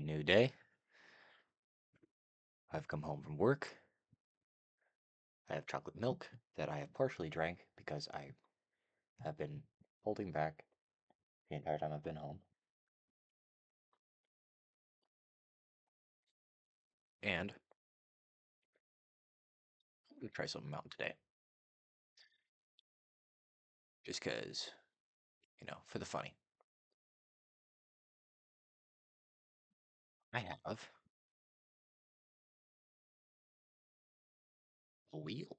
New day. I've come home from work. I have chocolate milk that I have partially drank because I have been holding back the entire time I've been home. And I'm going to try something out today. Just because, for the funny. I have a wheel.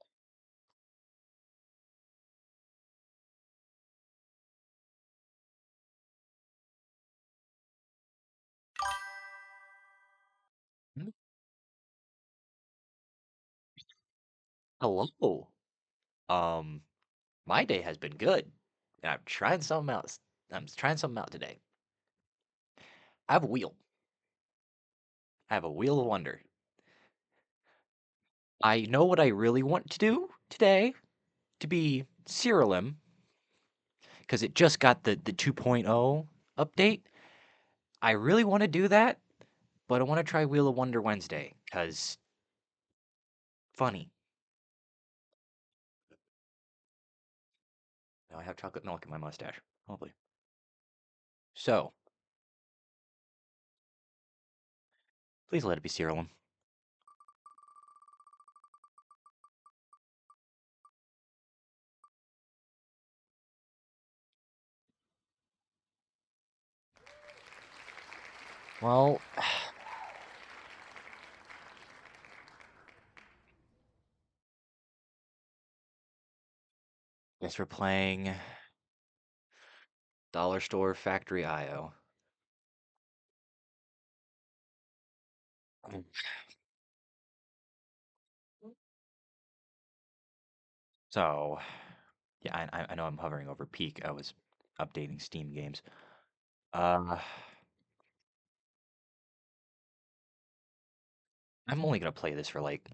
Hmm. Hello. Um, my day has been good. And I'm trying something else. I'm trying something out today. I have a wheel. I have a wheel of wonder. I know what I really want to do today to be Siralim because it just got the 2.0 update. I really want to do that, but I want to try Wheel of Wonder Wednesday because funny. Now I have chocolate milk in my mustache. Lovely. So, please let it be Siralim. Well, guess we're playing Dollar Store Factory IO. So, yeah, I know I'm hovering over peak. I was updating Steam games. Uh, I'm only gonna play this for like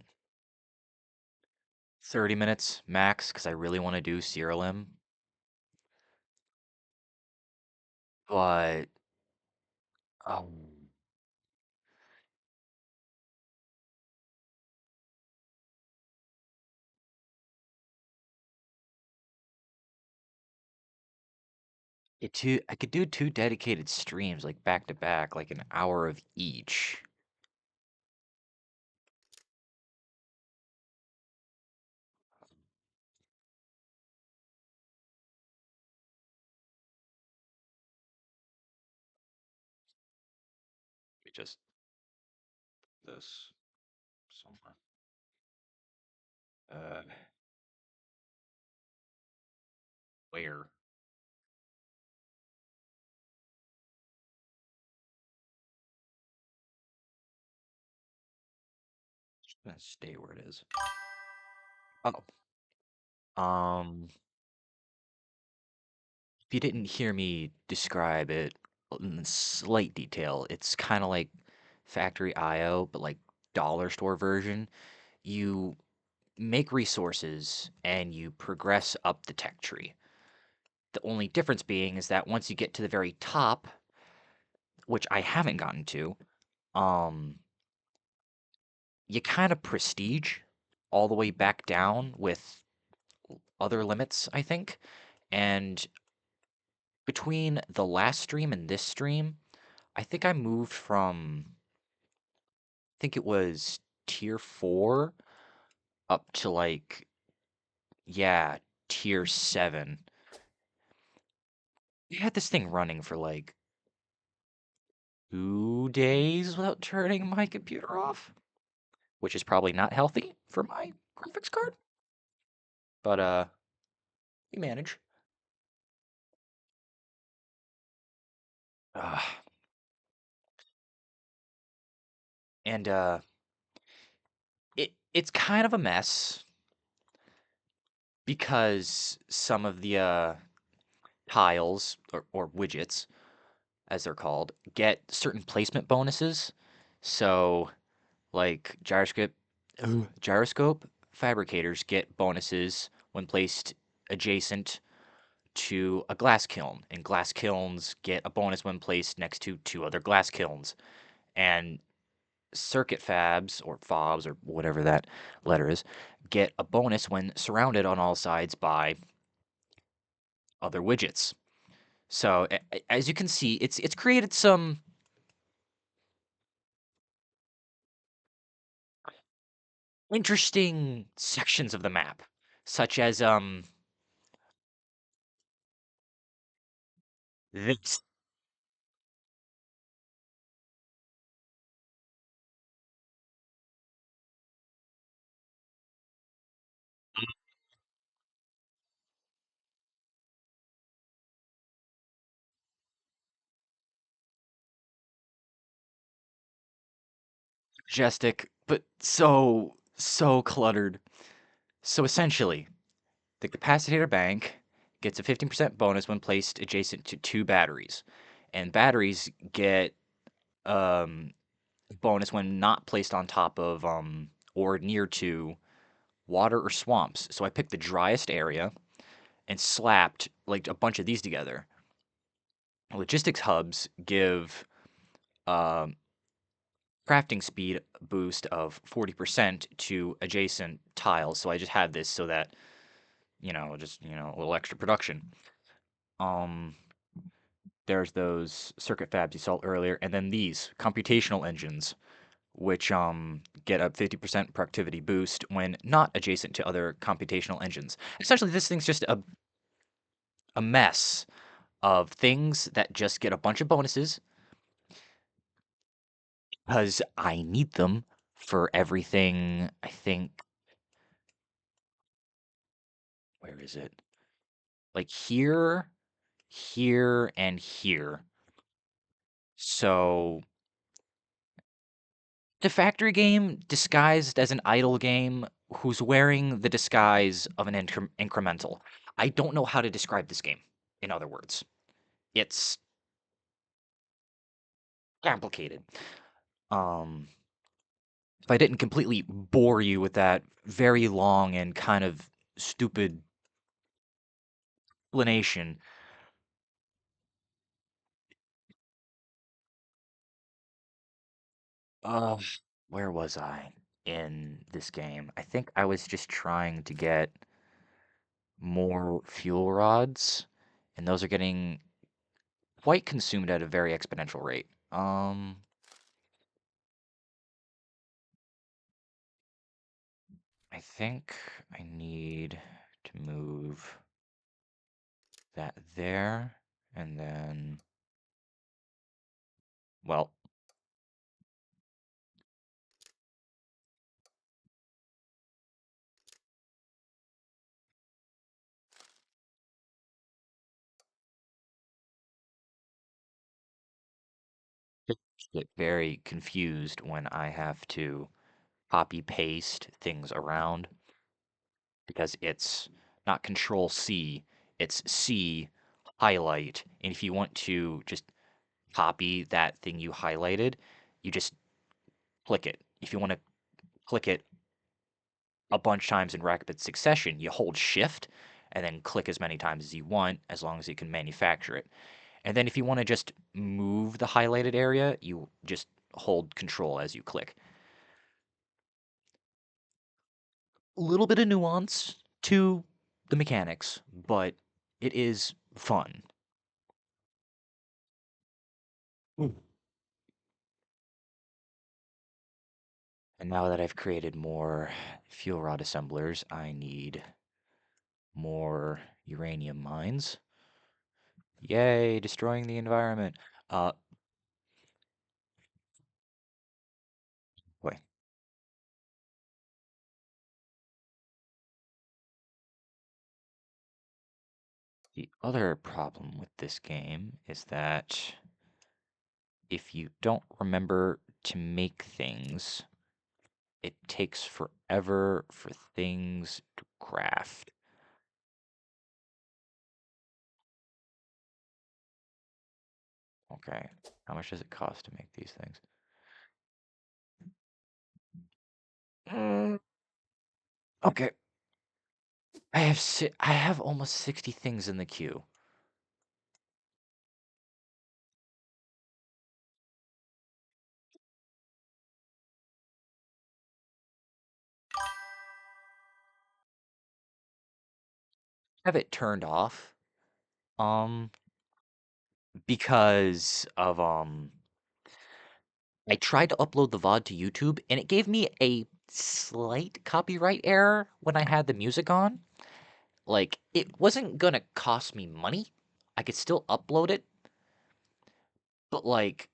30 minutes max because I really want to do Siralim. But um, I could do two dedicated streams like back to back, like an hour of each. Let me just this somewhere. Uh, where? Just gonna stay where it is. Oh, um, if you didn't hear me describe it in slight detail, it's kind of like Factory IO, but like dollar store version. You make resources and you progress up the tech tree. The only difference being is that once you get to the very top, which I haven't gotten to, um, you kind of prestige all the way back down with other limits, I think. And between the last stream and this stream, I think I moved from, I think it was tier 4 up to like, yeah, tier 7. We had this thing running for like 2 days without turning my computer off, which is probably not healthy for my graphics card. But we manage. Uh, and it's kind of a mess because some of the tiles or widgets, as they're called, get certain placement bonuses. So, like gyroscope fabricators get bonuses when placed adjacent to a glass kiln, and glass kilns get a bonus when placed next to two other glass kilns. And circuit fabs or fobs or whatever that letter is get a bonus when surrounded on all sides by other widgets. So as you can see, it's created some interesting sections of the map, such as this majestic, but so cluttered. So essentially, the capacitor bank gets a 15% bonus when placed adjacent to two batteries, and batteries get um bonus when not placed on top of or near to water or swamps. So I picked the driest area and slapped like a bunch of these together. Logistics hubs give um crafting speed boost of 40% to adjacent tiles. So I just have this so that, a little extra production. Um there's those circuit fabs you saw earlier, and then these computational engines, which get a 50% productivity boost when not adjacent to other computational engines. Essentially, this thing's just a mess of things that just get a bunch of bonuses because I need them for everything. I think, where is it? Like here, here, and here. So the factory game disguised as an idle game who's wearing the disguise of an incremental. I don't know how to describe this game, in other words. It's complicated. Um, if I didn't completely bore you with that very long and kind of stupid explanation, uh, where was I in this game? I think I was just trying to get more fuel rods, and those are getting quite consumed at a very exponential rate. I think I need to move that there, and then, well, get very confused when I have to copy paste things around because it's not control C, it's C highlight. And if you want to just copy that thing you highlighted, you just click it. If you want to click it a bunch times in rapid succession, you hold shift and then click as many times as you want, as long as you can manufacture it. And then if you want to just move the highlighted area, you just hold control as you click. A little bit of nuance to the mechanics, but it is fun. Mm. And now that I've created more fuel rod assemblers, I need more uranium mines. Yay, destroying the environment. Uh, Boy, the other problem with this game is that if you don't remember to make things, it takes forever for things to craft. Okay, how much does it cost to make these things? Okay, I have almost 60 things in the queue. have it turned off. Um, because of I tried to upload the VOD to YouTube and it gave me a slight copyright error when I had the music on. Like, it wasn't gonna cost me money. I could still upload it, but like,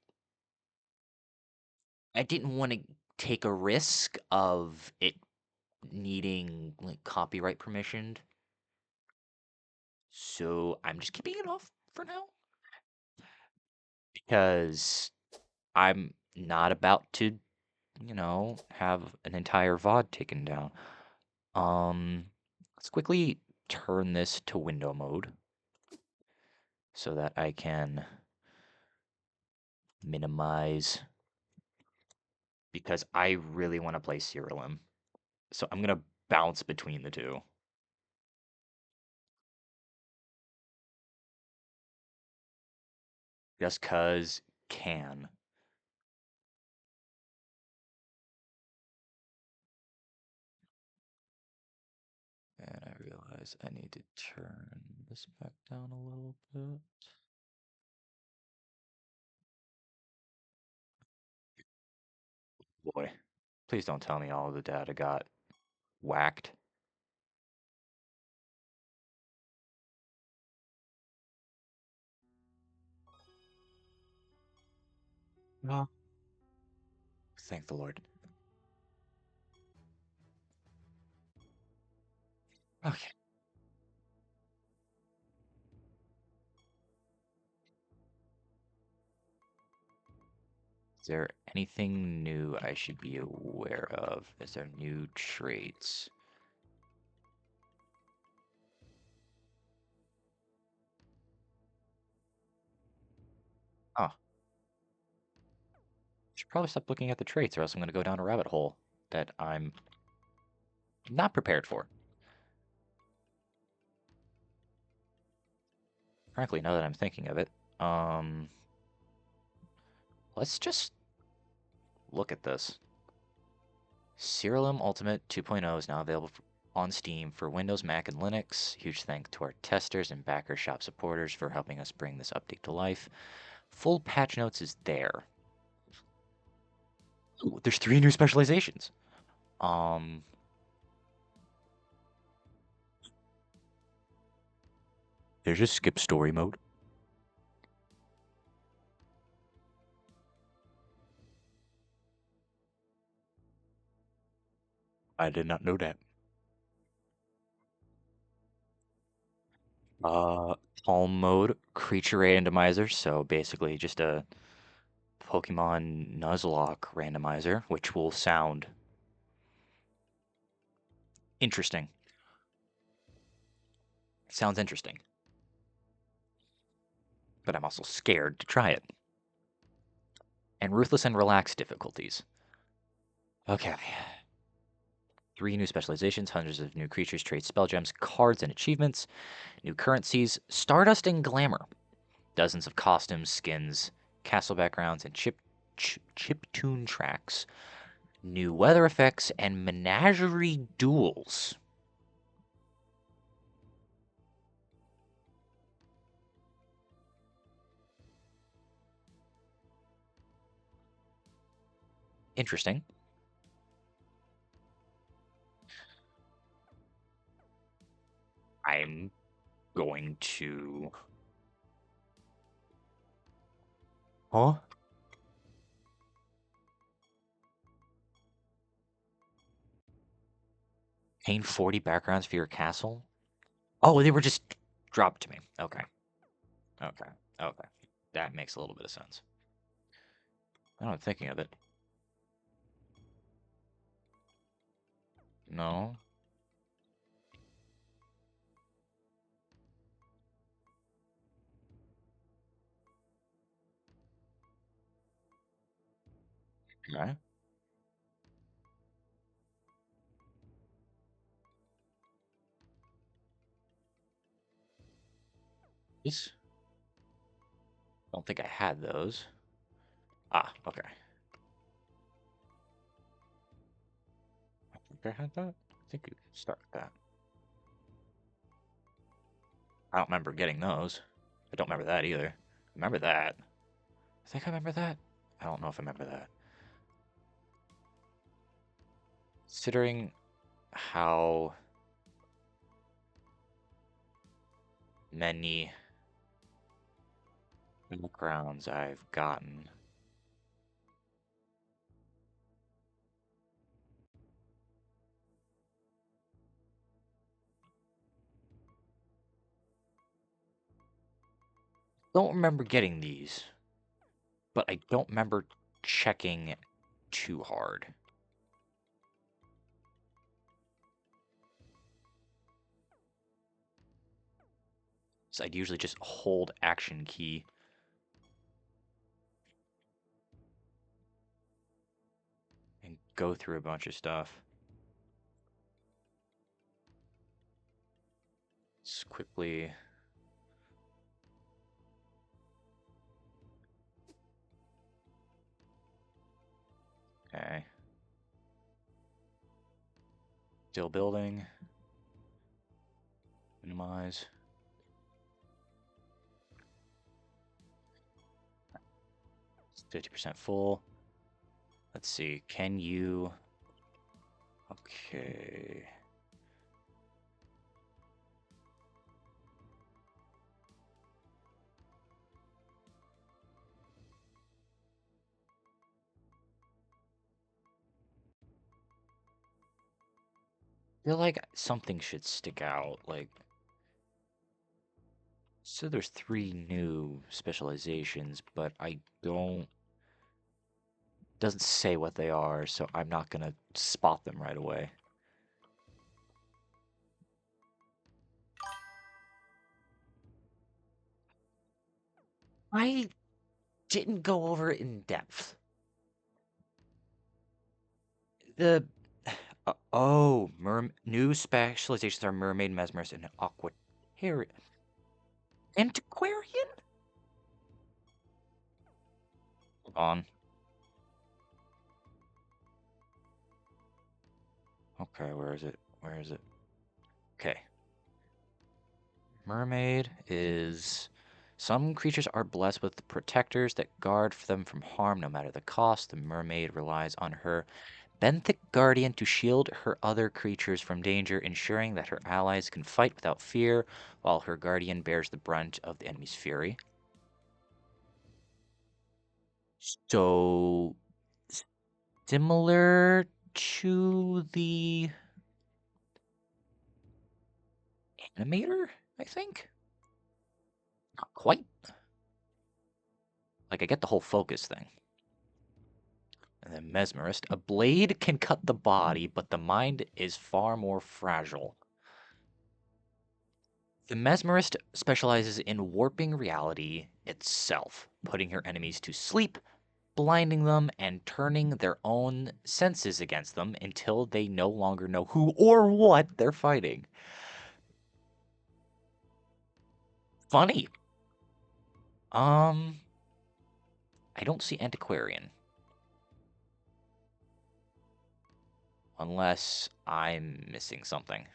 I didn't want to take a risk of it needing like copyright permissioned. So I'm just keeping it off for now because I'm not about to, have an entire VOD taken down. Let's quickly turn this to window mode so that I can minimize because I really want to play Siralim. So I'm gonna bounce between the two. Just cause can. And I realize I need to turn this back down a little bit. Boy, please don't tell me all of the data got whacked. No. Thank the Lord. Okay. Is there anything new I should be aware of? Is there new traits? Oh, should probably stop looking at the traits or else I'm going to go down a rabbit hole that I'm not prepared for. Frankly, now that I'm thinking of it, um, let's just look at this. Siralim Ultimate 2.0 is now available on Steam for Windows, Mac, and Linux. Huge thanks to our testers and backer shop supporters for helping us bring this update to life. Full patch notes is there. Ooh, there's 3 new specializations. Um, there's just skip story mode. I did not know that. Uh, Palm mode, creature randomizer. So basically, just a Pokemon Nuzlocke randomizer, which will sound interesting. Sounds interesting, but I'm also scared to try it. And ruthless and relaxed difficulties. Okay. 3 new specializations, hundreds of new creatures, traits, spell gems, cards, and achievements, new currencies, Stardust and Glamour, dozens of costumes, skins, castle backgrounds, and chiptune tracks, new weather effects, and menagerie duels. Interesting. I'm going to. Huh? Paint 40 backgrounds for your castle? Oh, they were just dropped to me. Okay. Okay. Okay. That makes a little bit of sense. Now I'm thinking of it. No. Okay. This. Don't think I had those. Ah, okay. I think I had that. I think you start with that. I don't remember getting those. I don't remember that either. Remember that. I think I remember that. I don't know if I remember that. Considering how many backgrounds I've gotten. Don't remember getting these, but I don't remember checking too hard. So I'd usually just hold action key and go through a bunch of stuff. Just quickly. Okay. Still building. Minimize. It's 50% full. Let's see. Can you... Okay. I feel like something should stick out. Like, so there's 3 new specializations, but I don't... Doesn't say what they are, so I'm not gonna spot them right away. I didn't go over it in depth. The oh, new specializations are mermaid, mesmerist, and aqua. Here, antiquarian. Hold on. Okay, where is it? Where is it? Okay. Mermaid is... Some creatures are blessed with protectors that guard them from harm no matter the cost. The mermaid relies on her benthic guardian to shield her other creatures from danger, ensuring that her allies can fight without fear, while her guardian bears the brunt of the enemy's fury. So, similar to the animator, I think? Not quite. Like, I get the whole focus thing. And then mesmerist. A blade can cut the body, but the mind is far more fragile. The mesmerist specializes in warping reality itself, putting her enemies to sleep, blinding them, and turning their own senses against them until they no longer know who or what they're fighting. Funny. I don't see antiquarian. Unless I'm missing something.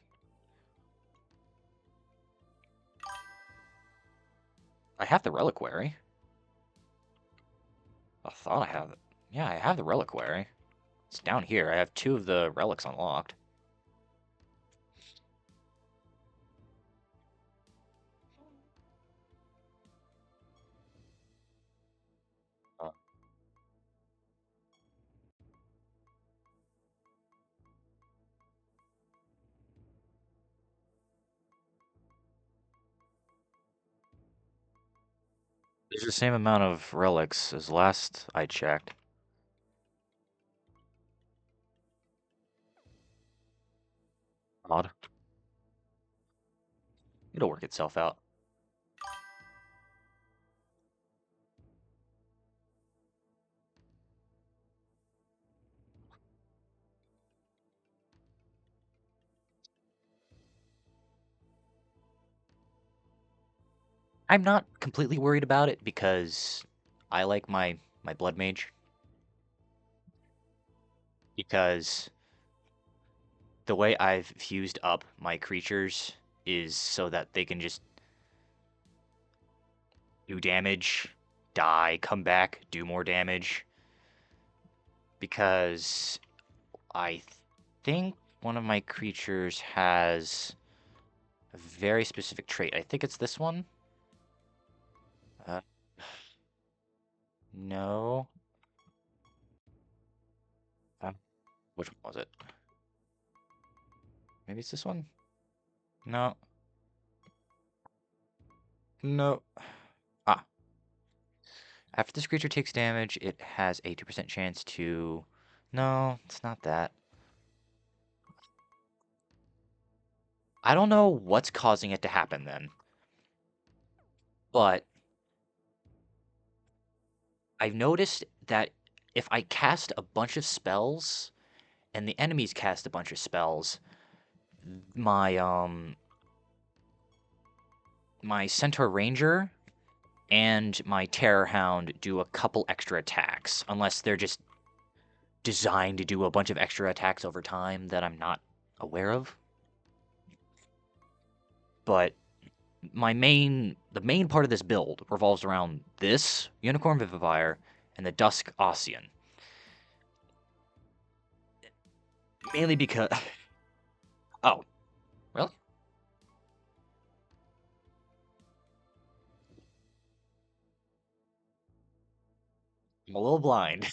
I have the reliquary. I thought I have it. Yeah, I have the reliquary. It's down here. I have 2 of the relics unlocked. Uh, There's the same amount of relics as last I checked. Odd. It'll work itself out. I'm not completely worried about it because I like my blood mage. Because the way I've fused up my creatures is so that they can just do damage, die, come back, do more damage. Because I think one of my creatures has a very specific trait. I think it's this one. Uh, no. Uh, which one was it? Maybe it's this one? No. No. Ah. After this creature takes damage, it has a 2% chance to... No, it's not that. I don't know what's causing it to happen then. But I've noticed that if I cast a bunch of spells and the enemies cast a bunch of spells, my my Centaur Ranger and my Terror Hound do a couple extra attacks, unless they're just designed to do a bunch of extra attacks over time that I'm not aware of. But the main part of this build revolves around this Unicorn Vivifier and the Dusk Ossian. Mainly because oh, really? I'm a little blind.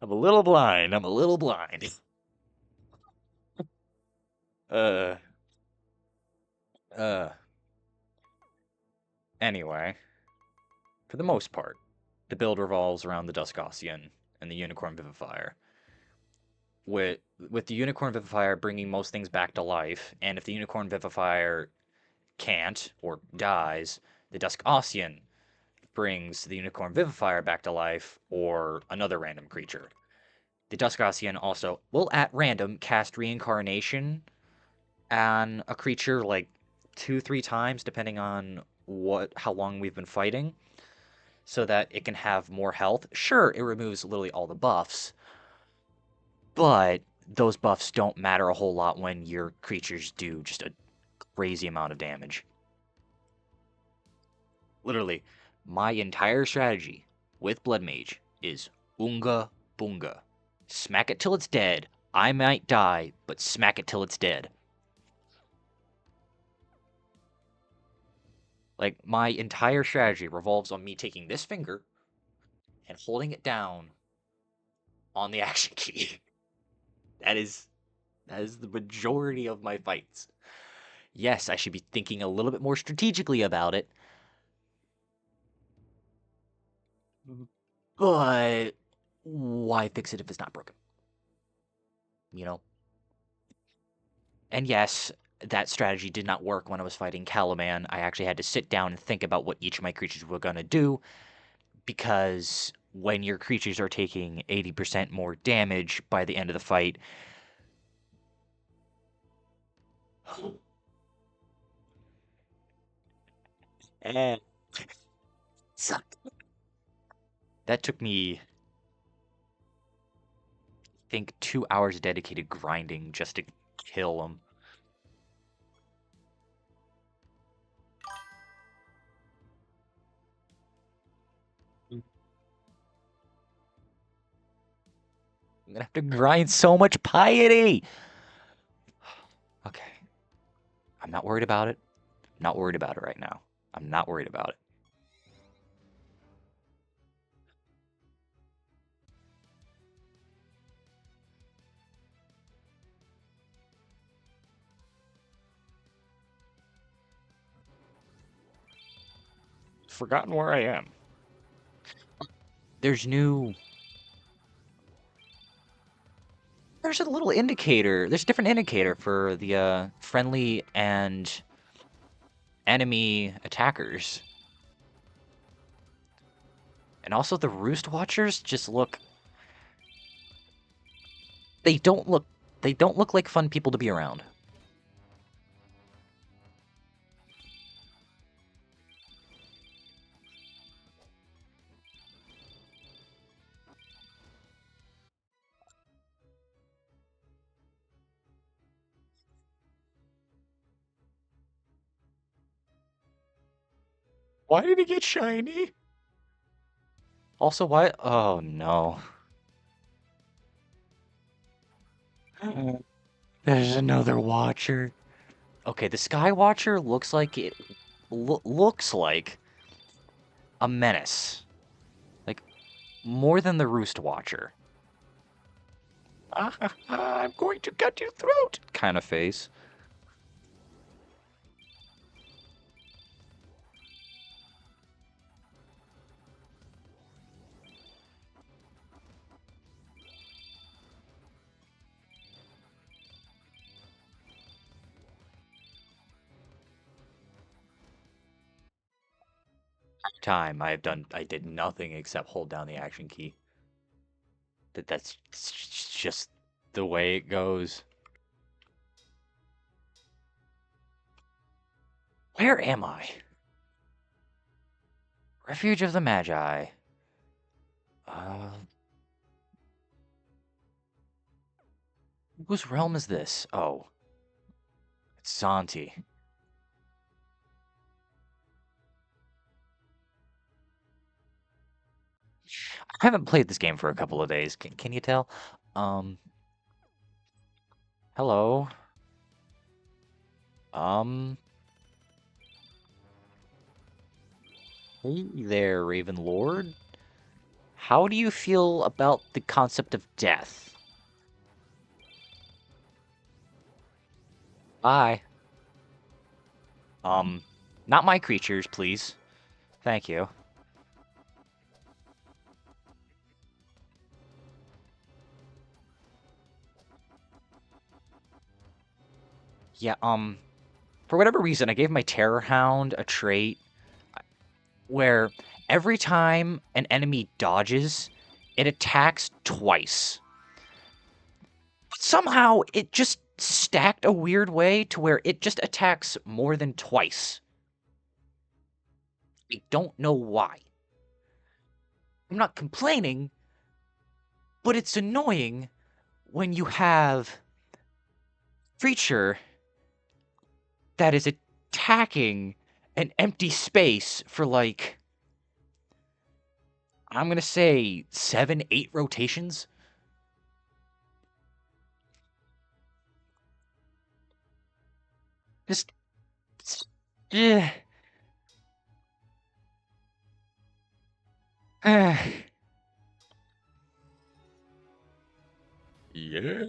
I'm a little blind. I'm a little blind. Uh, uh. Anyway, for the most part, the build revolves around the Duskosian and the Unicorn Vivifier. With the Unicorn Vivifier bringing most things back to life, and if the Unicorn Vivifier can't or dies, the Duskosian brings the Unicorn Vivifier back to life or another random creature. The Duskosian also will at random cast Reincarnation on a creature like 2-3 times, depending on how long we've been fighting, so that it can have more health. Sure, it removes literally all the buffs, but those buffs don't matter a whole lot when your creatures do just a crazy amount of damage. Literally, my entire strategy with Blood Mage is Unga Bunga. Smack it till it's dead. I might die, but smack it till it's dead. Like, my entire strategy revolves on me taking this finger and holding it down on the action key. That is the majority of my fights. Yes, I should be thinking a little bit more strategically about it, but why fix it if it's not broken? You know? And yes, that strategy did not work when I was fighting Caliban. I actually had to sit down and think about what each of my creatures were going to do, because when your creatures are taking 80% more damage by the end of the fight, and that took me, I think, 2 hours of dedicated grinding just to kill them. I'm gonna have to grind so much piety. Okay. I'm not worried about it. I'm not worried about it right now. I'm not worried about it. Forgotten where I am. There's new. There's a little indicator. There's a different indicator for the friendly and enemy attackers. And also the Roost Watchers just look. They don't look. They don't look like fun people to be around. Why did he get shiny? Also, why? Oh no. There's another Watcher. Okay, the Sky Watcher looks like it looks like a menace. Like more than the Roost Watcher. I'm going to cut your throat. Kind of face. Time I did nothing except hold down the action key. That's just the way it goes. Where am I? Refuge of the Magi. Uh, whose realm is this? Oh, it's Santi. I haven't played this game for a couple of days. Can you tell? Um, hello. Um, hey there, Raven Lord. How do you feel about the concept of death? Bye. Not my creatures, please. Thank you. Yeah, for whatever reason, I gave my Terror Hound a trait where every time an enemy dodges, it attacks twice. But somehow it just stacked a weird way to where it just attacks more than twice. I don't know why. I'm not complaining, but it's annoying when you have creature that is attacking an empty space for like I'm gonna say 7, 8 rotations. Just, yeah. Yeah.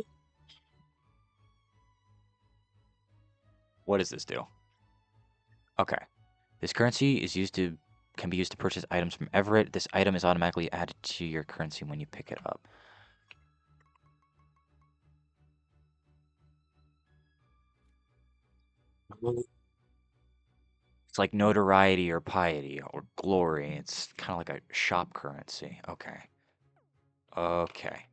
What does this do? Okay. This currency is used to can be used to purchase items from Everett. This item is automatically added to your currency when you pick it up. It's like notoriety or piety or glory. It's kind of like a shop currency. Okay. Okay.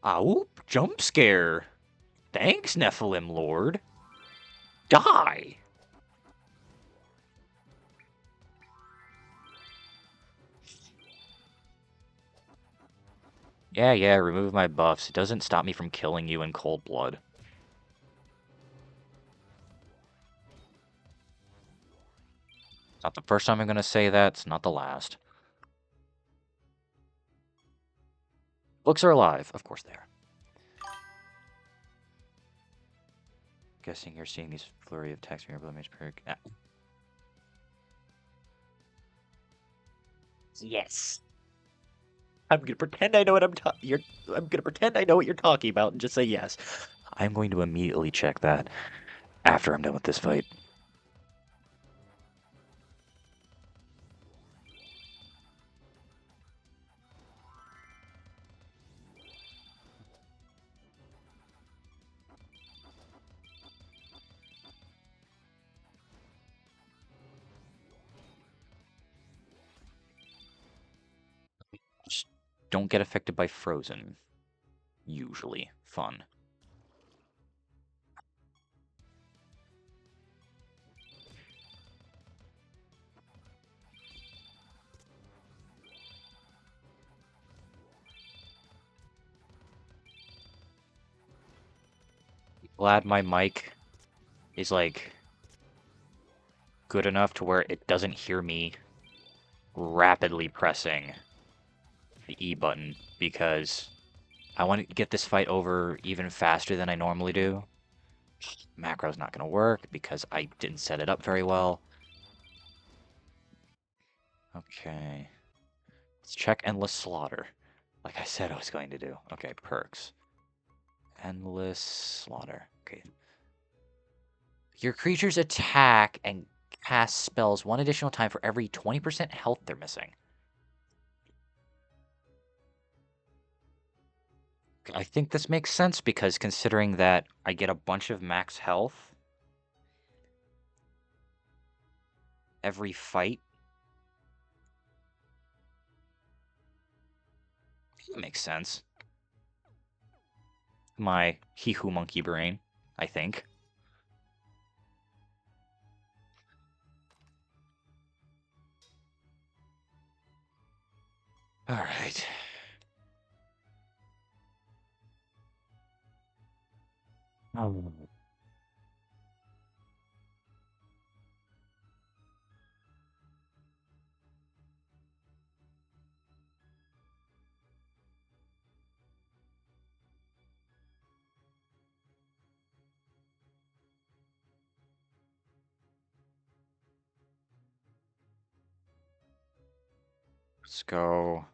Ah, oop, jump scare. Thanks, Nephilim Lord. Die. Yeah, remove my buffs. It doesn't stop me from killing you in cold blood. It's not the first time I'm going to say that. It's not the last. Books are alive. Of course they are. Guessing you're seeing these flurry of text from your blue mage perk. Ah. Yes. I'm gonna pretend I know what I'm gonna pretend I know what you're talking about and just say yes. I'm going to immediately check that after I'm done with this fight. Just don't get affected by frozen. Usually fun. Glad my mic is like good enough to where it doesn't hear me rapidly pressing the E button, because I want to get this fight over even faster than I normally do. Macro's not going to work because I didn't set it up very well. Okay. Let's check Endless Slaughter, like I said I was going to do. Okay, perks. Endless Slaughter. Okay. Your creatures attack and cast spells one additional time for every 20% health they're missing. I think this makes sense because considering that I get a bunch of max health every fight, it makes sense. My hee-hoo monkey brain, I think. All right. Oh. Let's go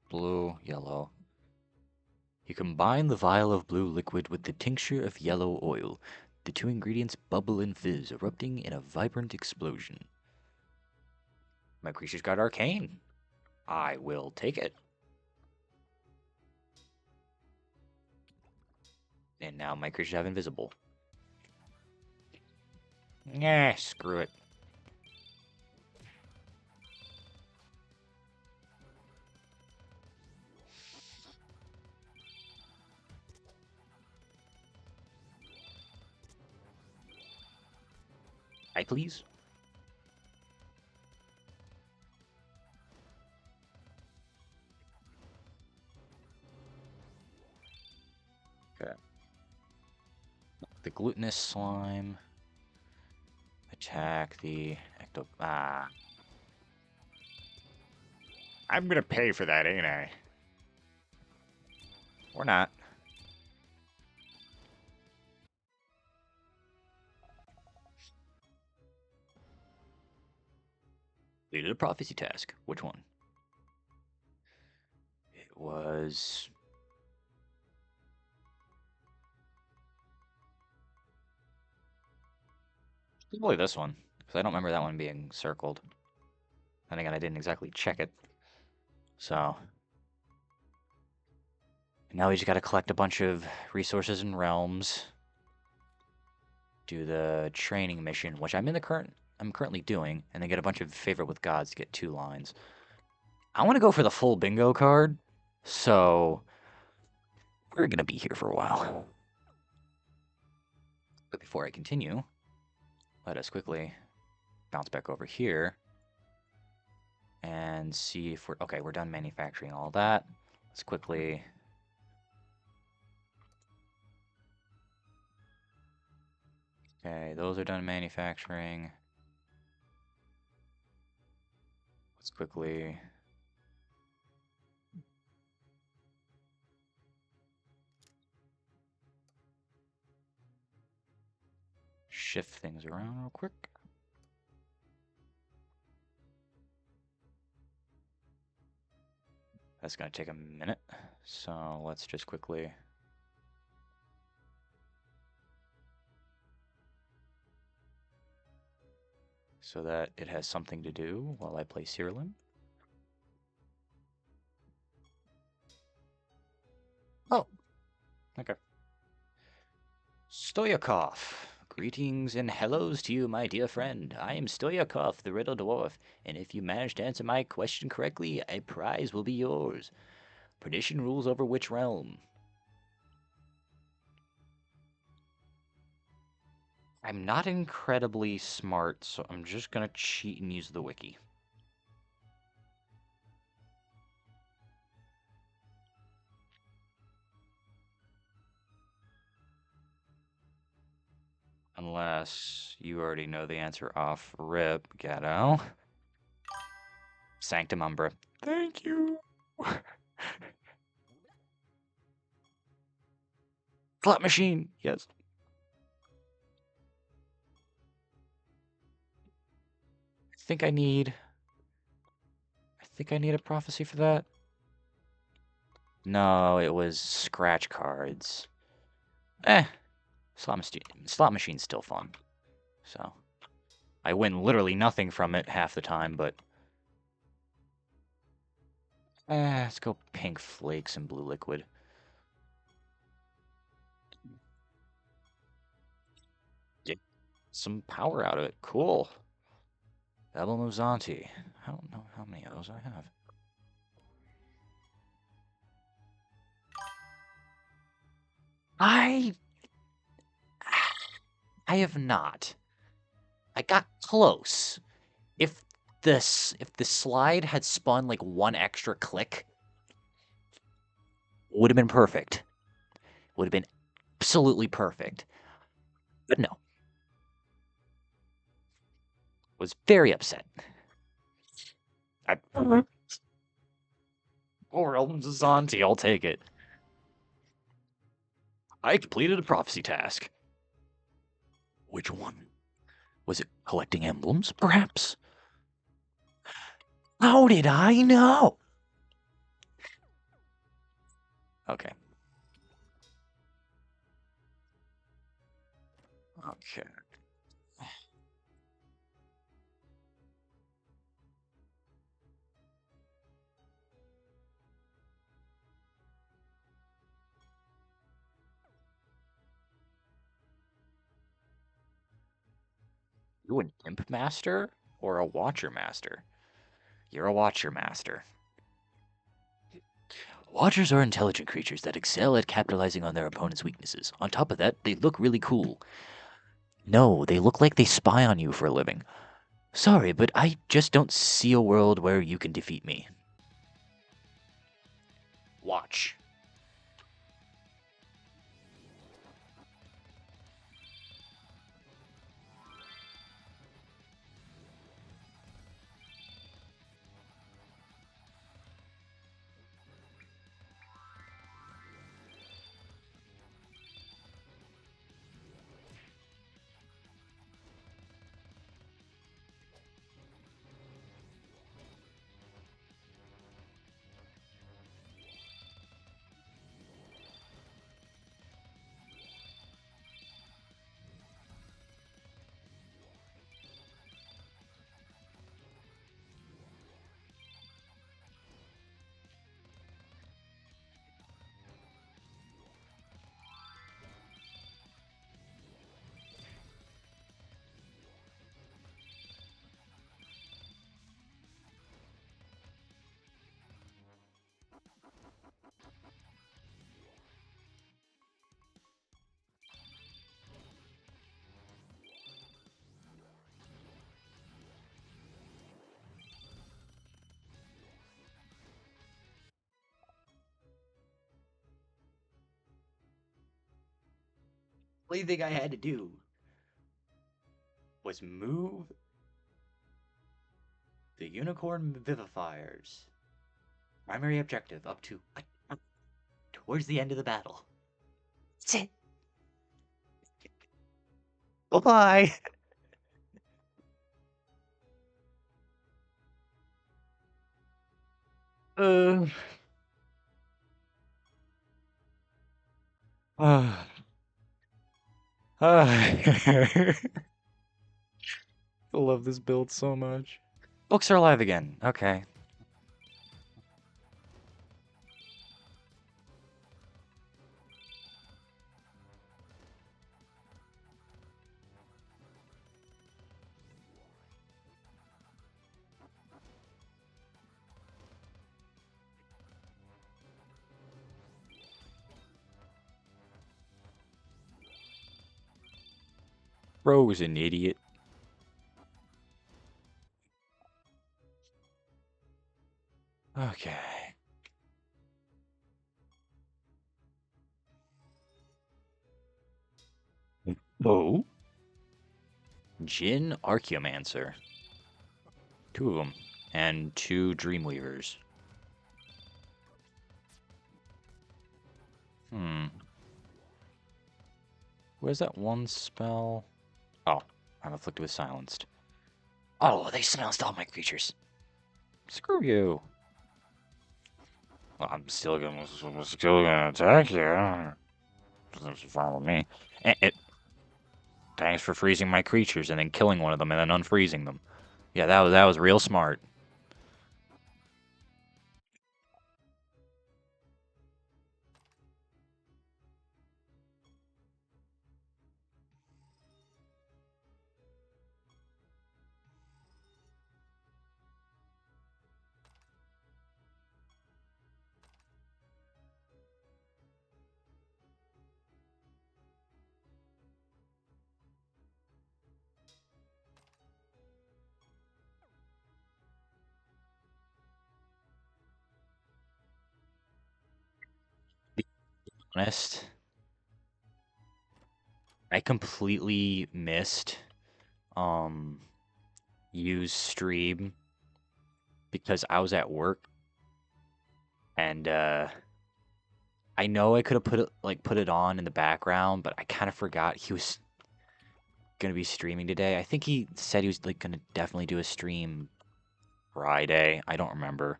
blue, yellow. You combine the vial of blue liquid with the tincture of yellow oil. The two ingredients bubble and fizz, erupting in a vibrant explosion. My creature's got arcane. I will take it. And now my creatures have invisible. Nah, screw it. I please. Okay. The glutinous slime. Attack the ecto. Ah. I'm gonna pay for that, ain't I? Or not. Completed a prophecy task. Which one? It was. Probably this one, because I don't remember that one being circled. Then again, I didn't exactly check it. So. Now we just gotta collect a bunch of resources and realms. Do the training mission, which I'm currently doing, and then get a bunch of favorite with gods to get 2 lines. I want to go for the full bingo card, so we're gonna be here for a while. But before I continue, let us quickly bounce back over here and see if we're done manufacturing all that. Let's quickly. Okay, those are done manufacturing. Let's quickly. Shift things around real quick. That's gonna take a minute, so let's just quickly. So that it has something to do while I play Siralim. Oh, okay. Stoyakov. Greetings and hellos to you, my dear friend. I am Stoyakov, the Riddle Dwarf, and if you manage to answer my question correctly, a prize will be yours. Perdition rules over which realm? I'm not incredibly smart, so I'm just gonna cheat and use the wiki. Unless you already know the answer off rip, Ghetto. Sanctum Umbra. Thank you. Slot machine. Yes. I think I need a prophecy for that. No, it was scratch cards. Slot machine's still fun. So I win literally nothing from it half the time, but let's go pink flakes and blue liquid. Get some power out of it. Cool. Double Muzanti. I don't know how many of those I have. I have not. I got close. If the slide had spun like one extra click, would have been perfect. Would have been absolutely perfect. But no. Was very upset. Or Elton Zazanti, I'll take it. I completed a prophecy task. Which one? Was it collecting emblems, perhaps? How did I know? Okay. Okay. You an imp master or a watcher master? You're a watcher master. Watchers are intelligent creatures that excel at capitalizing on their opponent's weaknesses. On top of that, they look really cool. No, they look like they spy on you for a living. Sorry, but I just don't see a world where you can defeat me. Watch. The only thing I had to do was move the unicorn vivifiers. Primary objective up to towards the end of the battle. That's it. Bye-bye. uh, I love this build so much. Books are alive again. Okay. Bro was an idiot. Okay. Oh? Jin Archaeomancer. 2 of them. And 2 Dreamweavers. Where's that one spell? Oh, I'm afflicted with silenced. Oh, they silenced all my creatures. Screw you. Well, I'm still gonna attack you. Doesn't follow me. Thanks for freezing my creatures and then killing one of them and then unfreezing them. Yeah, that was real smart. To be honest, I completely missed use stream because I was at work and I know I could have put it on in the background, but I kind of forgot he was gonna be streaming today. I think he said he was like gonna definitely do a stream Friday. I don't remember.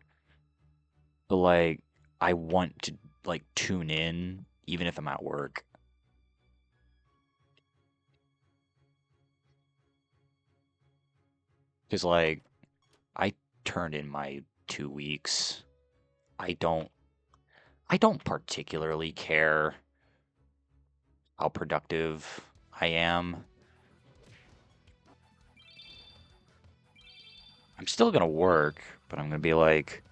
But like I want to like tune in even if I'm at work. Cause like I turned in my 2 weeks. I don't I don't particularly care how productive I am. I'm still gonna work, but I'm gonna be like,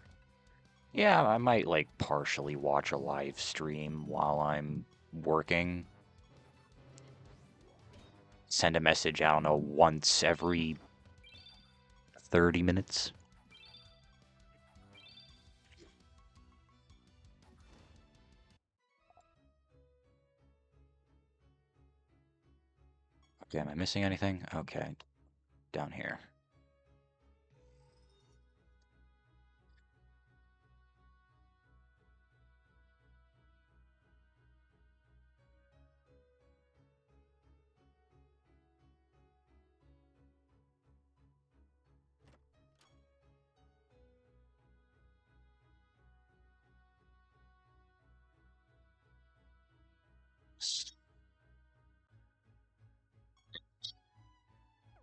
yeah, I might like partially watch a live stream while I'm working. Send a message, I don't know, once every 30 minutes. Okay, am I missing anything? Okay, down here.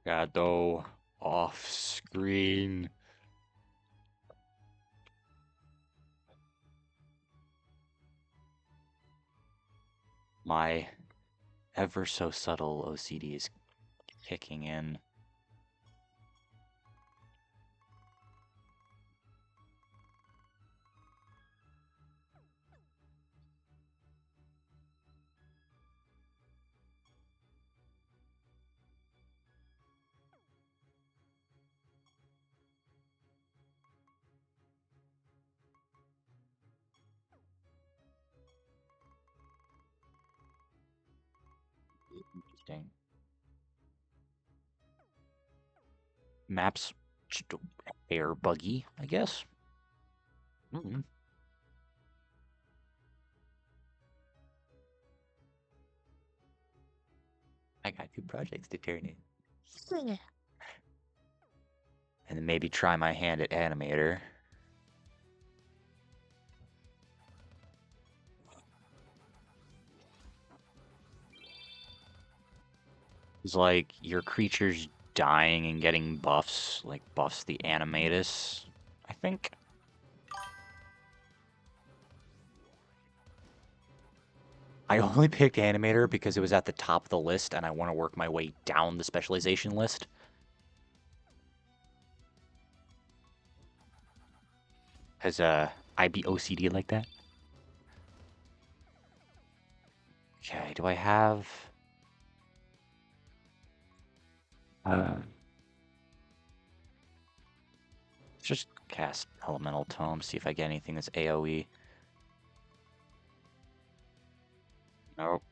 Shadow off screen. My ever so subtle OCD is kicking in. Interesting. Maps just air buggy, I guess. Mm-hmm. I got 2 projects to turn in. And then maybe try my hand at animator. It's like your creature's dying and getting buffs, like buffs the animatus, I think. I only picked animator because it was at the top of the list and I want to work my way down the specialization list. Because I be OCD like that. Okay, do I have... just cast Elemental Tome, see if I get anything that's AoE. Nope.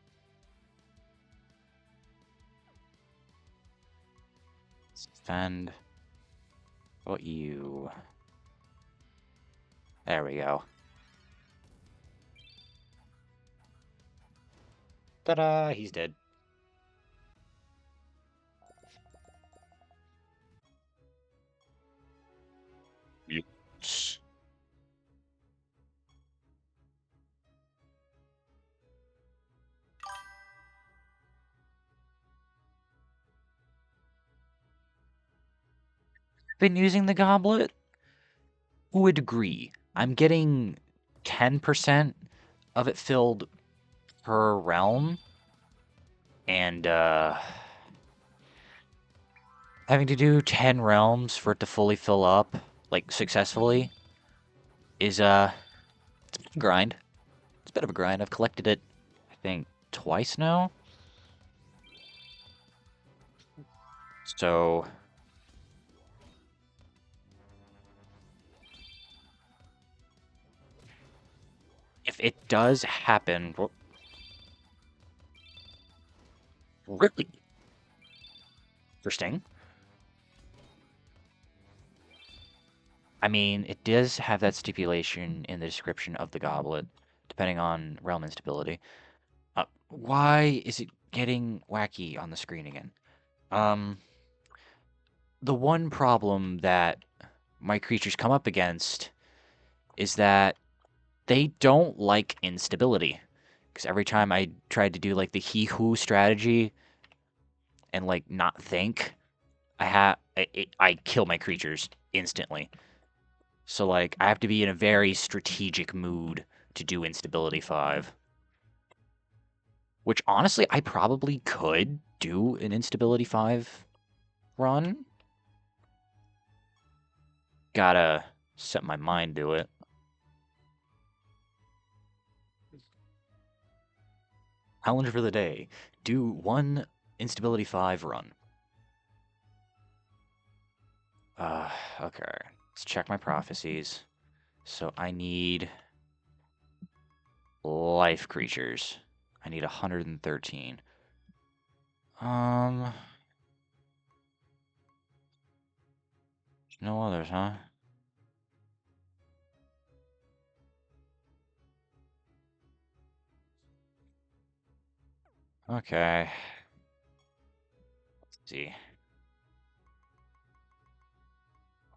Defend. What you? There we go. Ta-da! He's dead. Yes. Been using the goblet? Would agree. I'm getting 10% of it filled per realm, and having to do 10 realms for it to fully fill up, like successfully, is it's a bit of a grind. It's a bit of a grind. I've collected it, I think, twice now. So if it does happen, really interesting. I mean, it does have that stipulation in the description of the goblet, depending on realm instability. Why is it getting wacky on the screen again? The one problem that my creatures come up against is that they don't like instability. Because every time I tried to do like the he-who strategy and like not think, I kill my creatures instantly. So like I have to be in a very strategic mood to do instability 5. Which honestly I probably could do an instability 5 run. Gotta set my mind to it. Challenge for the day. Do 1 instability 5 run. Okay. Let's check my prophecies. So I need life creatures. I need 113. No others, huh? Okay. Let's see.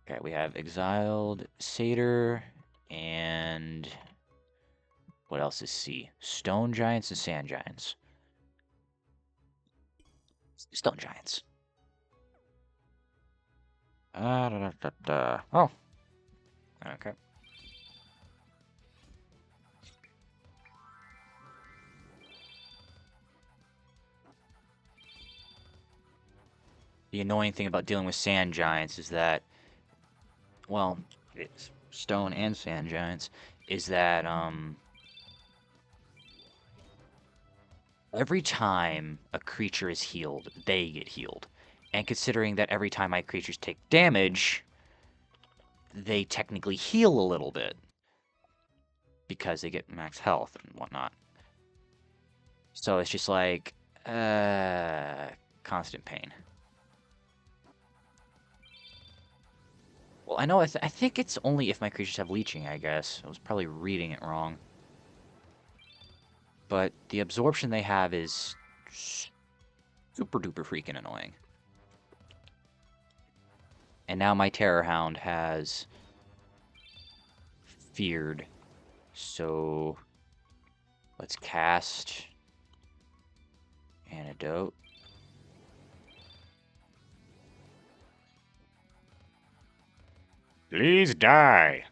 Okay, we have Exiled Satyr and what else is C? Stone Giants and Sand Giants. Stone Giants. Oh. Okay. The annoying thing about dealing with Sand Giants is that, well, it's Stone and Sand Giants, is that, every time a creature is healed, they get healed. And considering that every time my creatures take damage, they technically heal a little bit because they get max health and whatnot. So it's just like, constant pain. Well, I know, I think it's only if my creatures have leeching, I guess. I was probably reading it wrong. But the absorption they have is super duper freaking annoying. And now my Terror Hound has feared. So let's cast Antidote. Please die.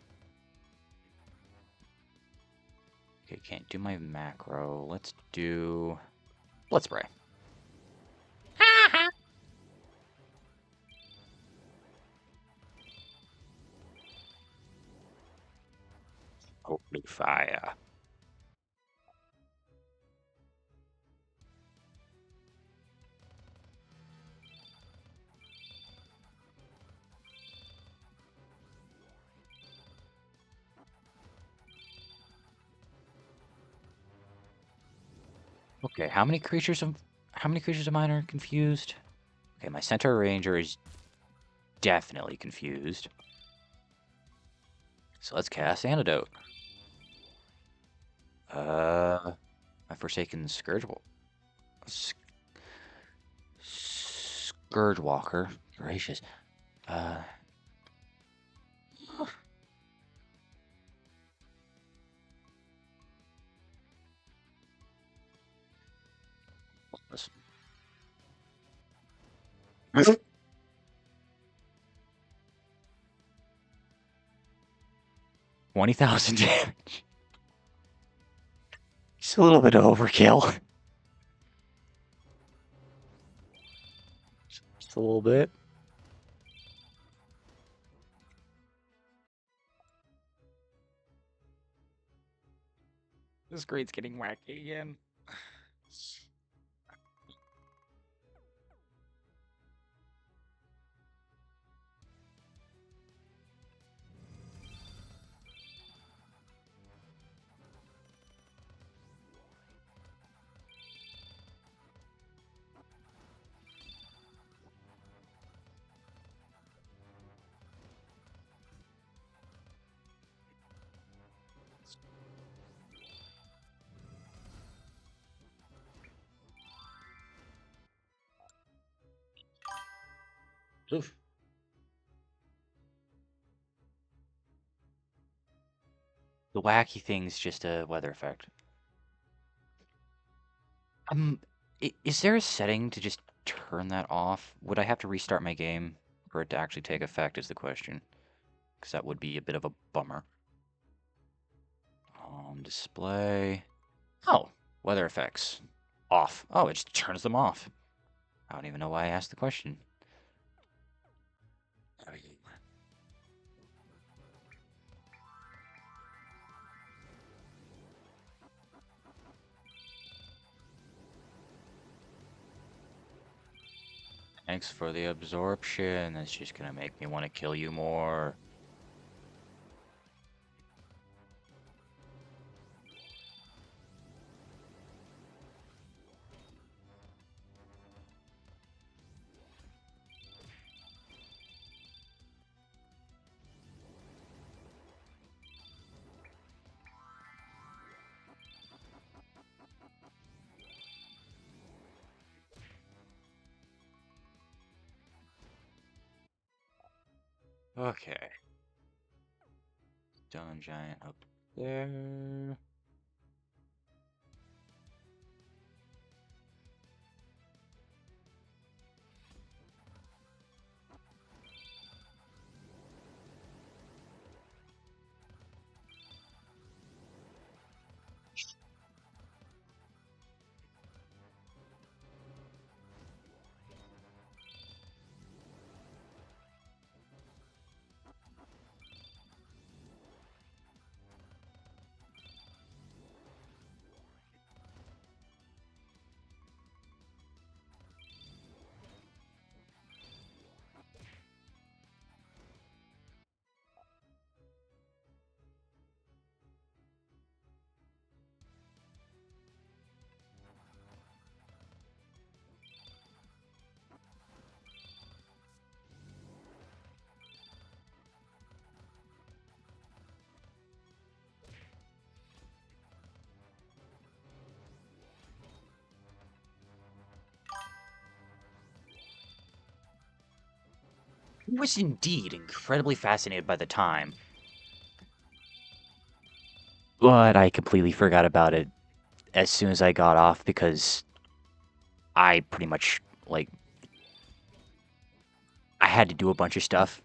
Okay, can't do my macro. Let's do Blood Spray. Holy fire. Okay, how many creatures of mine are confused? Okay, my centaur ranger is definitely confused. So let's cast Antidote. My Forsaken Scourge Walker. Gracious. Uh, let's 20,000 damage. Just a little bit of overkill. Just a little bit. This screen's getting wacky again. Oof. The wacky thing's just a weather effect. Um, is there a setting to just turn that off? Would I have to restart my game for it to actually take effect is the question. Because that would be a bit of a bummer. Display. Oh, weather effects. Off. Oh, it just turns them off. I don't even know why I asked the question. Thanks for the absorption. That's just gonna make me want to kill you more. Okay. Stone giant up there. I was indeed incredibly fascinated by the time. But I completely forgot about it as soon as I got off because I pretty much, like, I had to do a bunch of stuff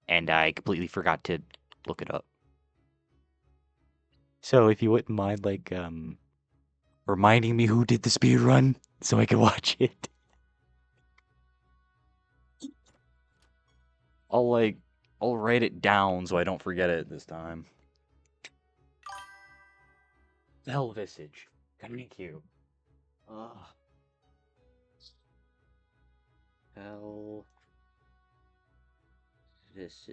and I completely forgot to look it up. So if you wouldn't mind, like, reminding me who did the speed run so I can watch it. I'll, like, I'll write it down so I don't forget it this time. Hell Visage. Thank you. Hell Visage.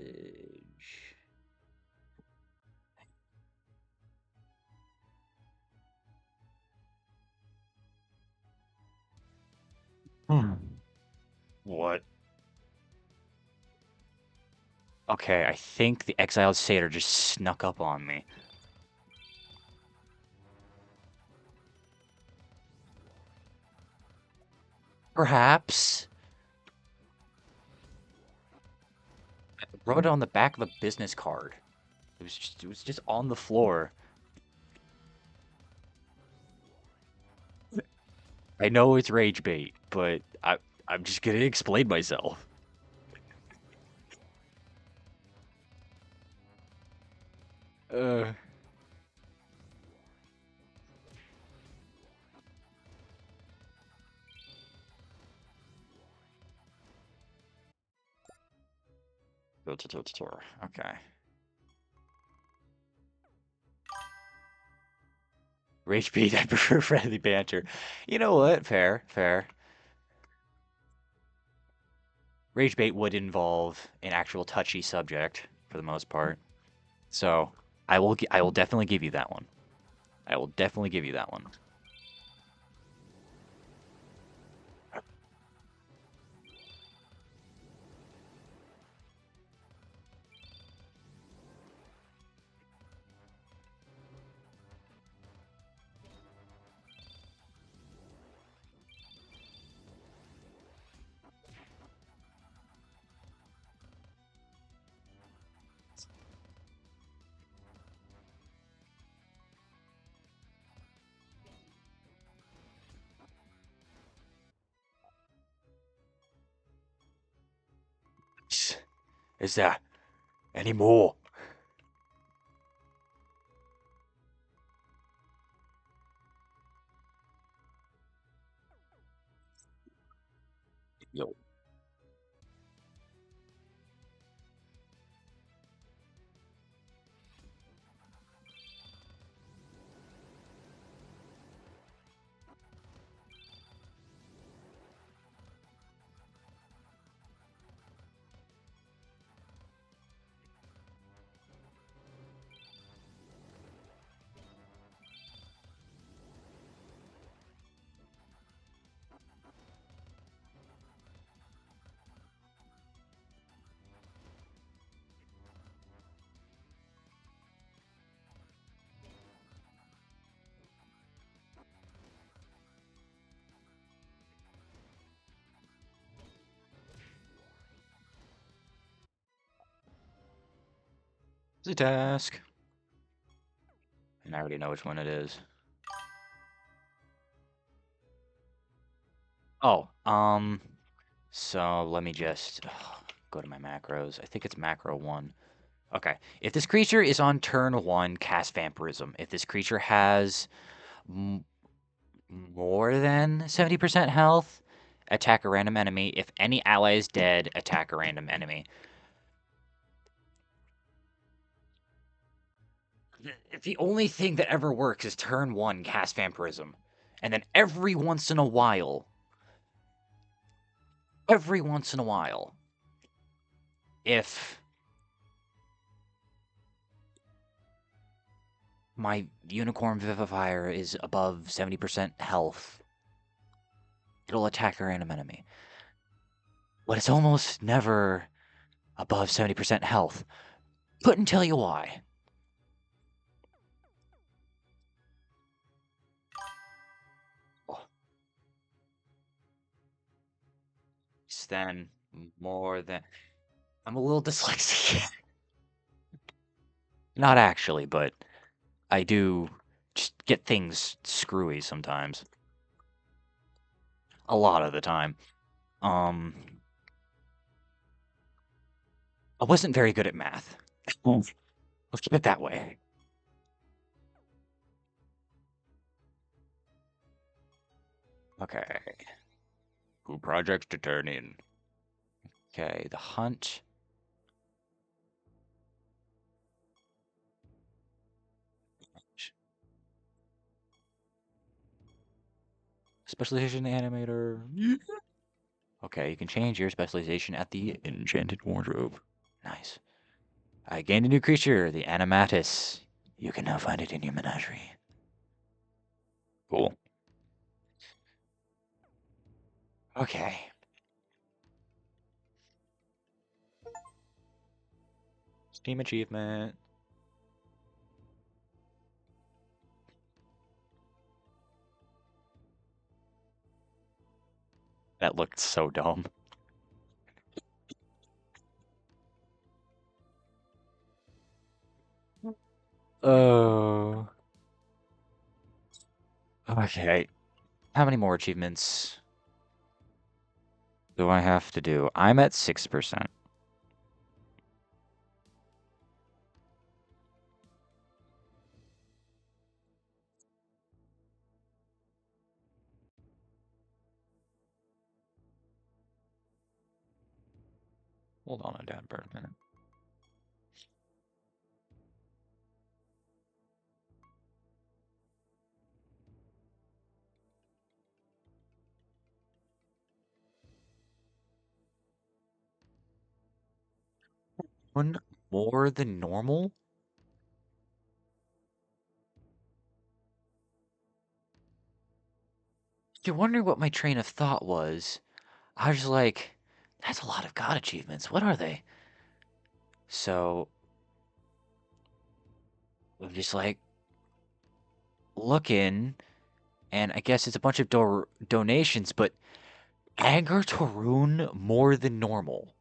Hmm. What? Okay, I think the exiled satyr just snuck up on me. Perhaps. I wrote it on the back of a business card. It was just on the floor. I know it's rage bait, but I'm just gonna explain myself. Uh, okay. Rage bait, I prefer friendly banter. You know what? Fair, fair. Rage bait would involve an actual touchy subject for the most part. So I will definitely give you that one. I will definitely give you that one. Is there any more? Yo. It's a task. And I already know which one it is. Oh, so let me just go to my macros. I think it's macro one. Okay. If this creature is on turn one, cast vampirism. If this creature has m more than 70% health, attack a random enemy. If any ally is dead, attack a random enemy. The only thing that ever works is turn one, cast vampirism. And then every once in a while, if my unicorn vivifier is above 70% health, it'll attack a random enemy. But it's almost never above 70% health. Couldn't tell you why. Oh, it's then more than. I'm a little dyslexic. Not actually, but I do just get things screwy sometimes. A lot of the time. Um, I wasn't very good at math. Let's keep it that way. Okay. Who projects to turn in? Okay, the hunt. Specialization animator. Okay, you can change your specialization at the enchanted wardrobe. Nice. I gained a new creature, the animatus. You can now find it in your menagerie. Cool. Okay. Team achievement. That looked so dumb. Oh. Okay. How many more achievements do I have to do? I'm at 6%. Hold on a down bird a minute. One more than normal? You're wondering what my train of thought was. I was just like, that's a lot of God achievements. What are they? So I'm just like looking, and I guess it's a bunch of donations, but anger Tarun more than normal.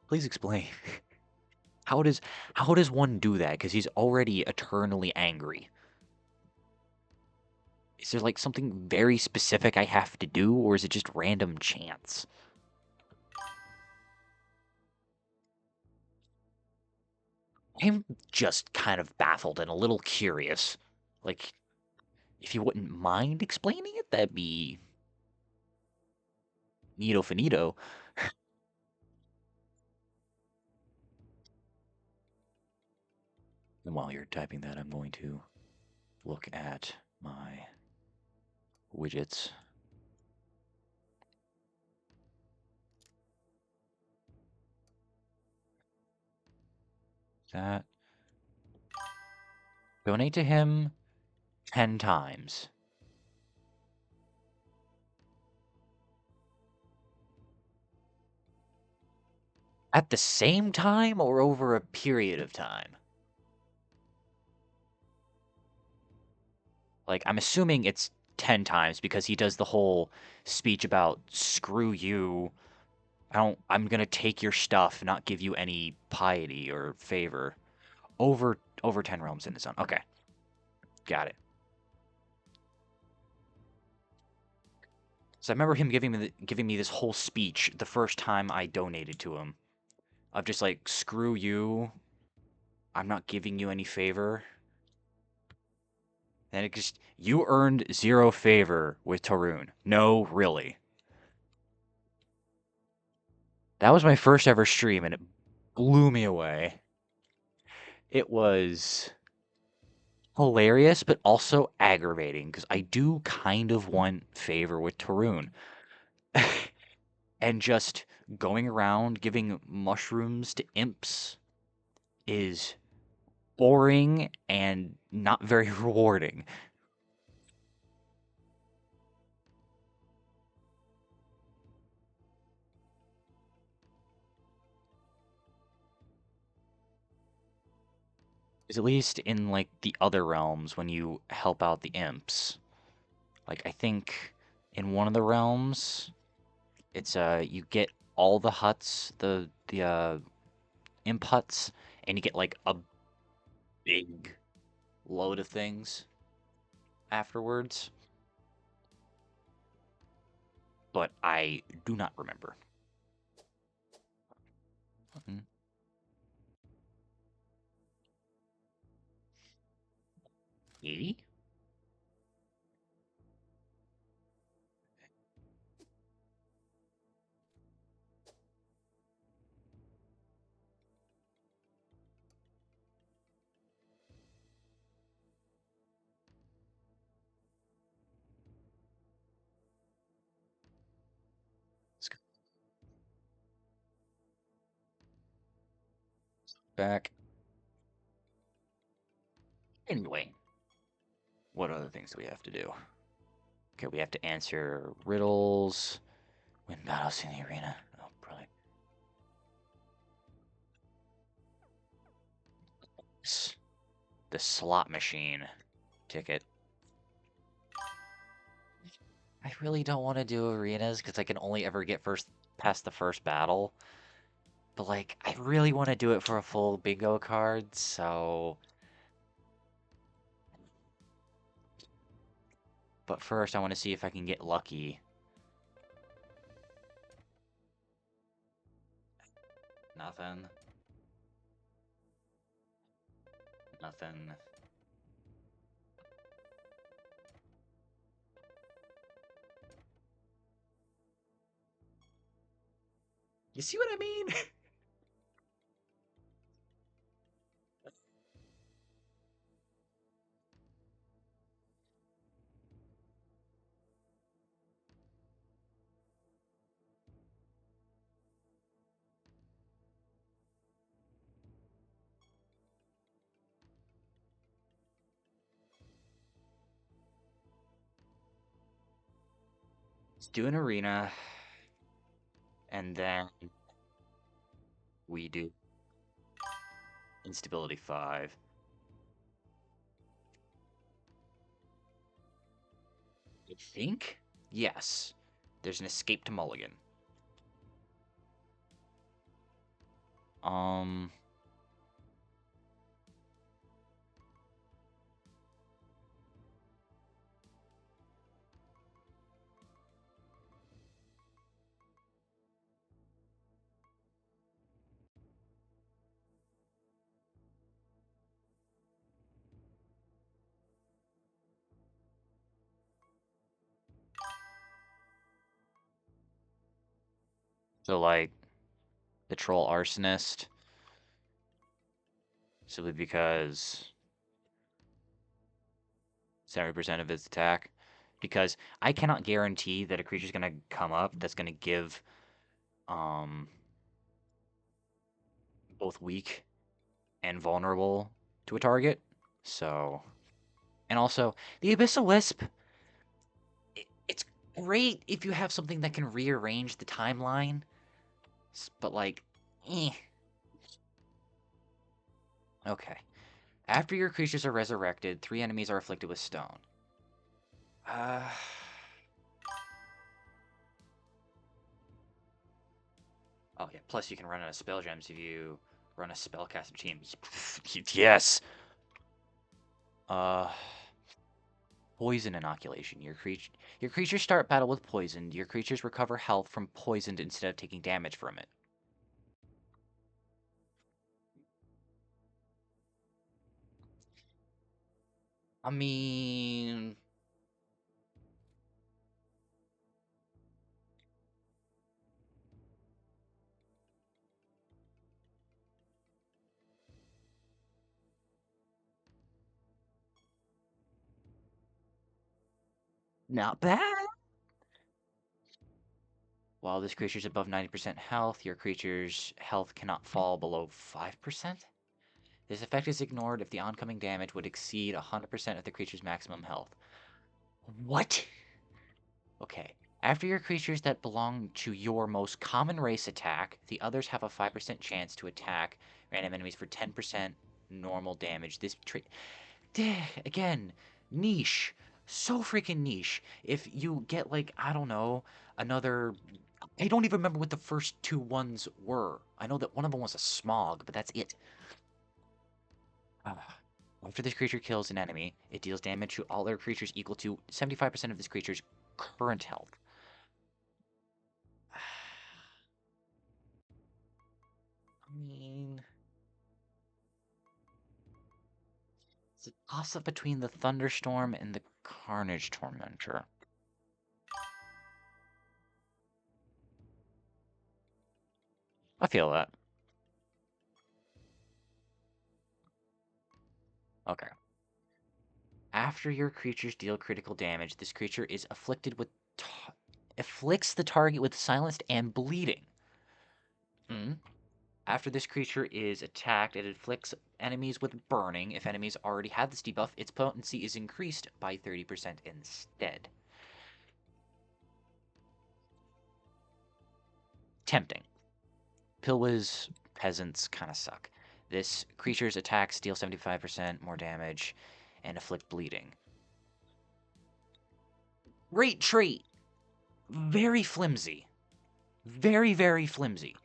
Please explain. How does how does one do that? Because he's already eternally angry. Is there like something very specific I have to do, or is it just random chance? I'm just kind of baffled and a little curious. Like, if you wouldn't mind explaining it, that'd be neato finito. And while you're typing that, I'm going to look at my widgets. That. Donate to him 10 times. At the same time or over a period of time? Like, I'm assuming it's 10 times because he does the whole speech about screw you. I'm gonna take your stuff, not give you any piety or favor. Over 10 realms in the zone. Okay, got it. So I remember him giving me this whole speech the first time I donated to him, of just like, screw you, I'm not giving you any favor. And it just, you earned 0 favor with Tarun. No, really. That was my first ever stream, and it blew me away. It was hilarious, but also aggravating, because I do kind of want favor with Tarun. And just going around giving mushrooms to imps is boring and not very rewarding. Is at least in like the other realms when you help out the imps. Like I think in one of the realms, it's you get all the huts, the imp huts, and you get like a big load of things afterwards. But I do not remember. Mhm. E? Let's go back. Anyway, what other things do we have to do? Okay, we have to answer riddles. Win battles in the arena. Oh, brother. The slot machine ticket. I really don't want to do arenas because I can only ever get past the first battle. But like, I really want to do it for a full bingo card, so. But first, I want to see if I can get lucky. Nothing. Nothing. You see what I mean? Let's do an arena, and then we do instability 5. I think? Yes. There's an escape to Mulligan. Um, so like the troll arsonist, simply because 70% of his attack. Because I cannot guarantee that a creature's gonna come up that's gonna give um both weak and vulnerable to a target. So, and also the Abyssal Wisp, it's great if you have something that can rearrange the timeline, but like, eh. Okay. After your creatures are resurrected, 3 enemies are afflicted with stone. Uh, oh yeah. Plus, you can run out of spell gems if you run a spellcaster team. Yes. Uh, Poison inoculation. Your creatures start battle with poisoned. Your creatures recover health from poisoned instead of taking damage from it. I mean, not bad. While this creature is above 90% health, your creature's health cannot fall below 5%. This effect is ignored if the oncoming damage would exceed 100% of the creature's maximum health. What? Okay. After your creatures that belong to your most common race attack, the others have a 5% chance to attack random enemies for 10% normal damage. This trait. Again, niche. So freaking niche. If you get, like, I don't know, another. I don't even remember what the first 2 ones were. I know that one of them was a smog, but that's it. After this creature kills an enemy, it deals damage to all other creatures equal to 75% of this creature's current health. I mean, it's a toss up between the Thunderstorm and the Carnage Tormentor. I feel that. Okay. After your creatures deal critical damage, this creature is afflicts the target with silenced and bleeding. Mm. After this creature is attacked, it afflicts enemies with burning. If enemies already have this debuff, its potency is increased by 30% instead. Tempting. Pilwiz peasants kind of suck. This creature's attacks deal 75% more damage and inflict bleeding. Great trait. Very flimsy. Very, very flimsy.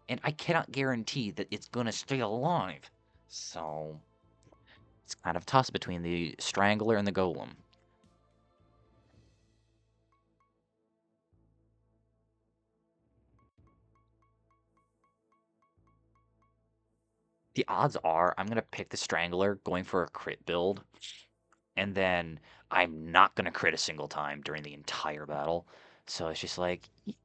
And I cannot guarantee that it's going to stay alive. So, it's kind of a toss between the Strangler and the Golem. The odds are I'm going to pick the Strangler going for a crit build. And then I'm not going to crit a single time during the entire battle. So it's just like, let's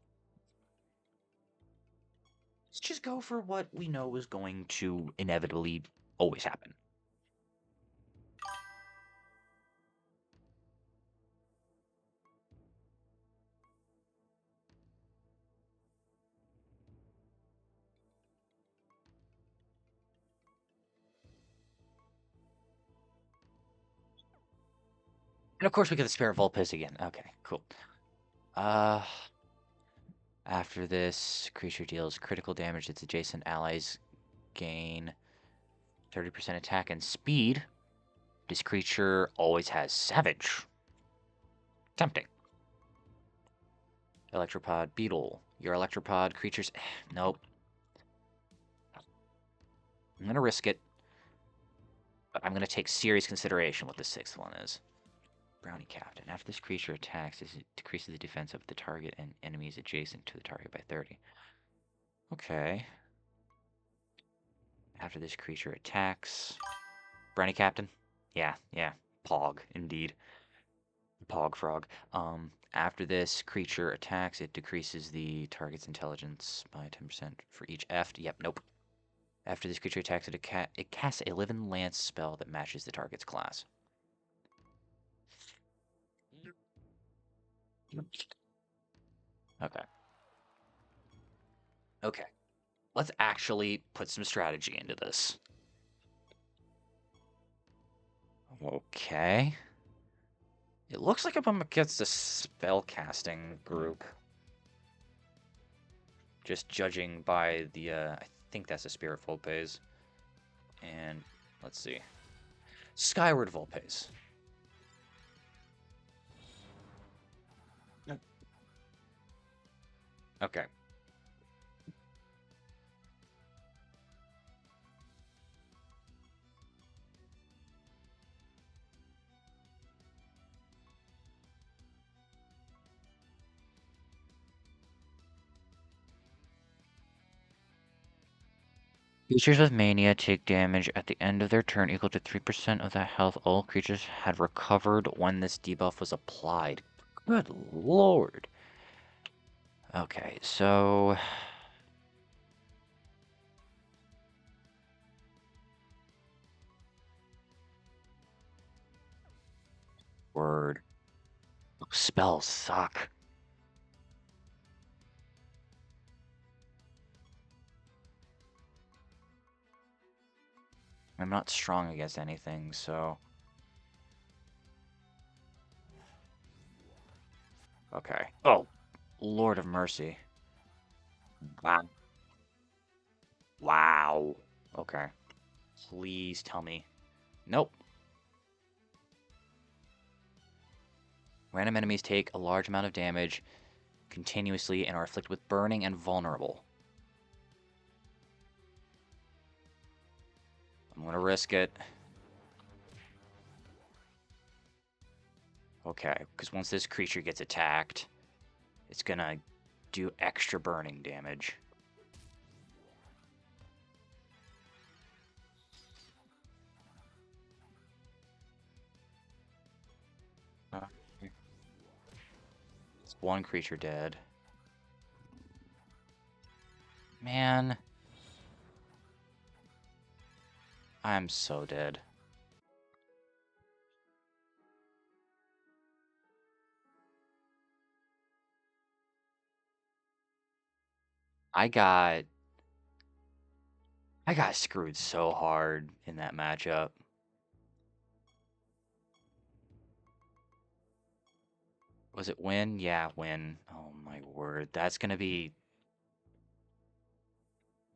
just go for what we know is going to inevitably always happen. And of course we get the Spirit Vulpes again. Okay, cool. After this, creature deals critical damage. Its adjacent allies gain 30% attack and speed. This creature always has Savage. Tempting. Electropod Beetle. Your Electropod creatures... nope. I'm going to risk it. But I'm going to take serious consideration what the sixth one is. Brownie Captain. After this creature attacks, it decreases the defense of the target and enemies adjacent to the target by 30. Okay. After this creature attacks... Brownie Captain? Yeah. Pog, indeed. Pog Frog. After this creature attacks, it decreases the target's intelligence by 10% for each F. Yep, nope. After this creature attacks, it casts a Living Lance spell that matches the target's class. Okay. Let's actually put some strategy into this. Okay. It looks like I'm against a spellcasting group. Just judging by the, I think that's a Spirit Vulpes. And, let's see. Skyward Vulpes. Okay. Creatures with Mania take damage at the end of their turn equal to 3% of the health all creatures had recovered when this debuff was applied. Good lord. Okay, so... Word. Spells suck. I'm not strong against anything, so... Okay. Oh, Lord of Mercy. Wow. Wow. Okay. Please tell me. Nope. Random enemies take a large amount of damage continuously and are afflicted with burning and vulnerable. I'm gonna risk it. Okay, because once this creature gets attacked, it's gonna do extra burning damage. It's one creature dead. Man. I'm so dead. I got screwed so hard in that matchup. Was it win? Yeah, win. Oh my word. That's gonna be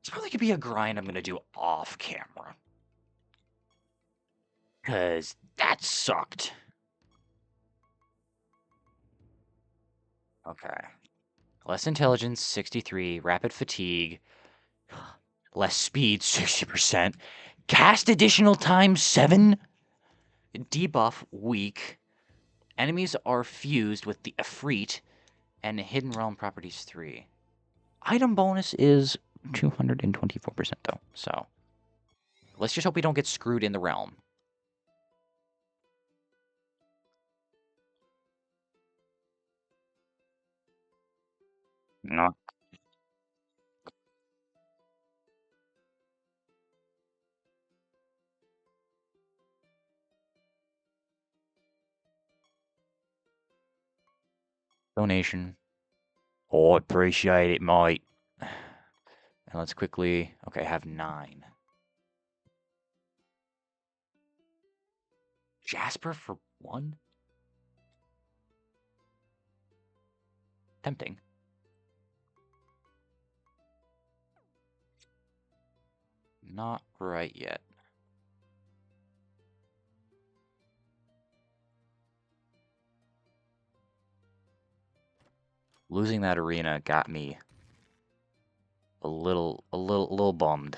It's probably gonna be a grind I'm gonna do off camera. Cause that sucked. Okay. Less intelligence, 63. Rapid fatigue. Less speed, 60%. Cast additional time, 7. Debuff, weak. Enemies are fused with the Efreet. And Hidden Realm properties, 3. Item bonus is 224%, though. So, let's just hope we don't get screwed in the realm. Not donation. Oh, appreciate it, mate. And let's quickly... Okay, have 9. Jasper for 1? Tempting. Not right yet. Losing that arena got me a little bummed.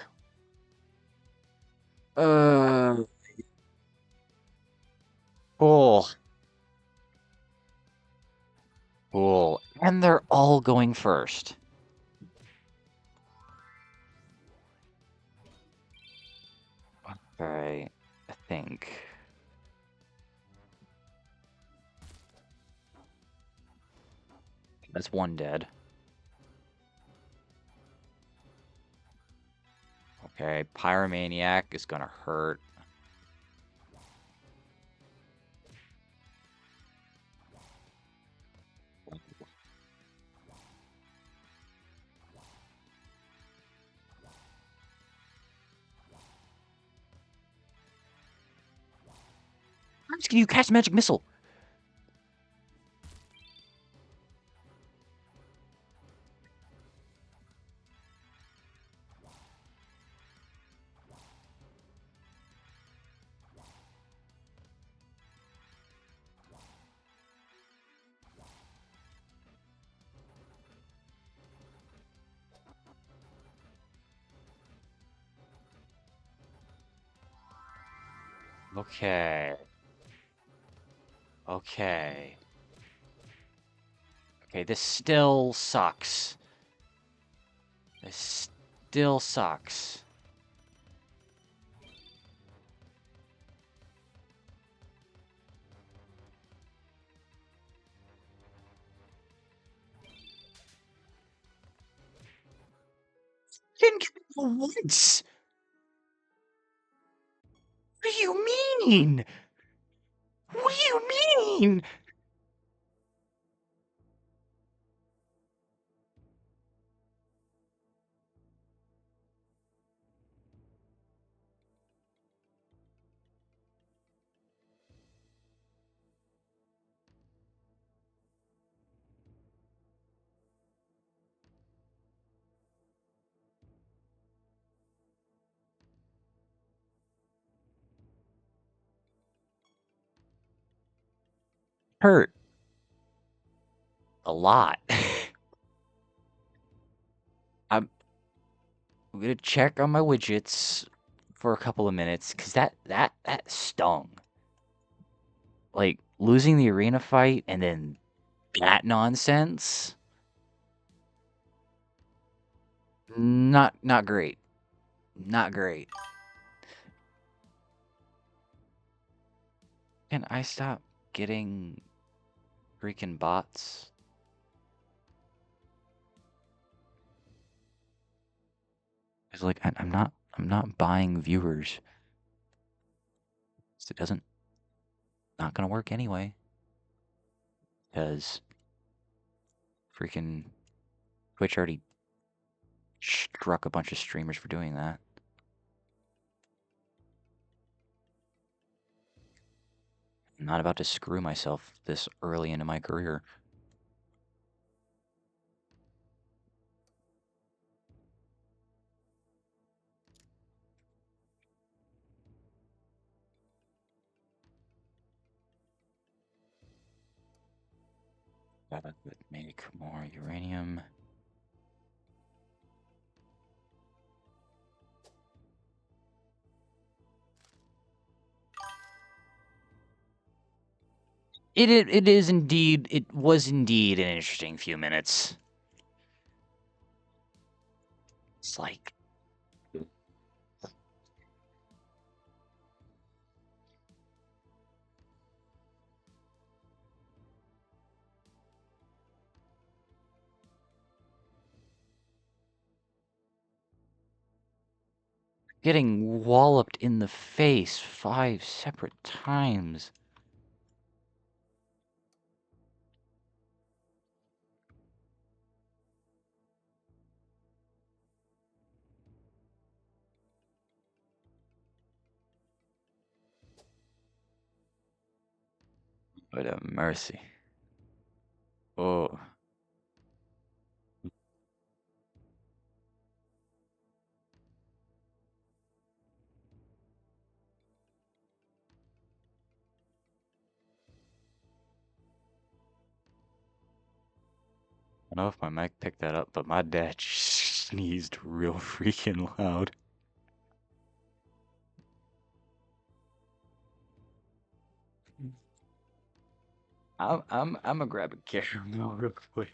Oh. Cool. And they're all going first. Okay, I think. That's 1 dead. Okay, Pyromaniac is gonna hurt. I'm just gonna use cast magic missile. Okay. Okay. Okay, this still sucks. This still sucks. Didn't get it once. What do you mean? What do you mean? Hurt. A lot. I'm gonna check on my widgets for a couple of minutes, because that stung. Like, losing the arena fight and then that nonsense? Not great. Not great. Can I stop getting freaking bots? It's like I'm not buying viewers. It doesn't not gonna work anyway. Because freaking Twitch already struck a bunch of streamers for doing that. I'm not about to screw myself this early into my career. That would make more uranium. It is indeed, it was indeed an interesting few minutes. It's like, getting walloped in the face 5 separate times. What a mercy. Oh. I don't know if my mic picked that up, but my dad sneezed real freaking loud. I'm gonna grab a caramel real quick.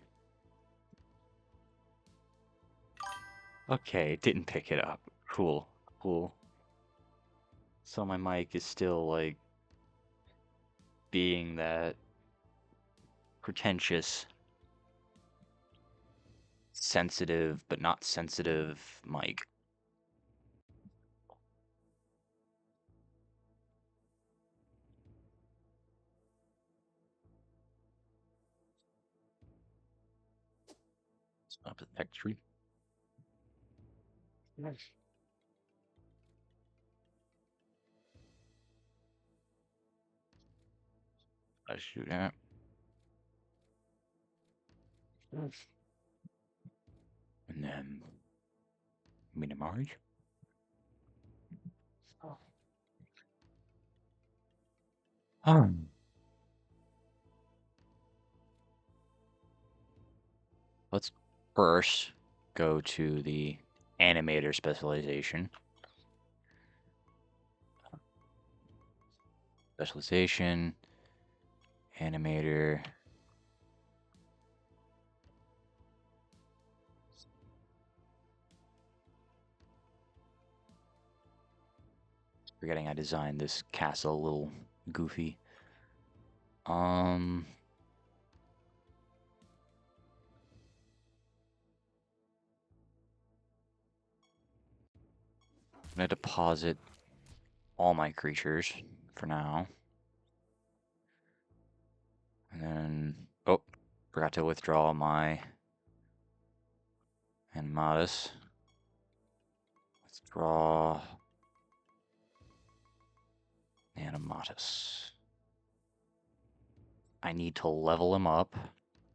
Okay, it didn't pick it up. Cool, cool. So my mic is still like being that pretentious, sensitive but not sensitive mic. Up the factory. Nice. I shoot at. And then Minimarge. Let's first go to the animator specialization. Specialization, animator. Forgetting I designed this castle a little goofy. I'm gonna deposit all my creatures for now. And then, oh, forgot to withdraw my Animatus. Withdraw Animatus. I need to level him up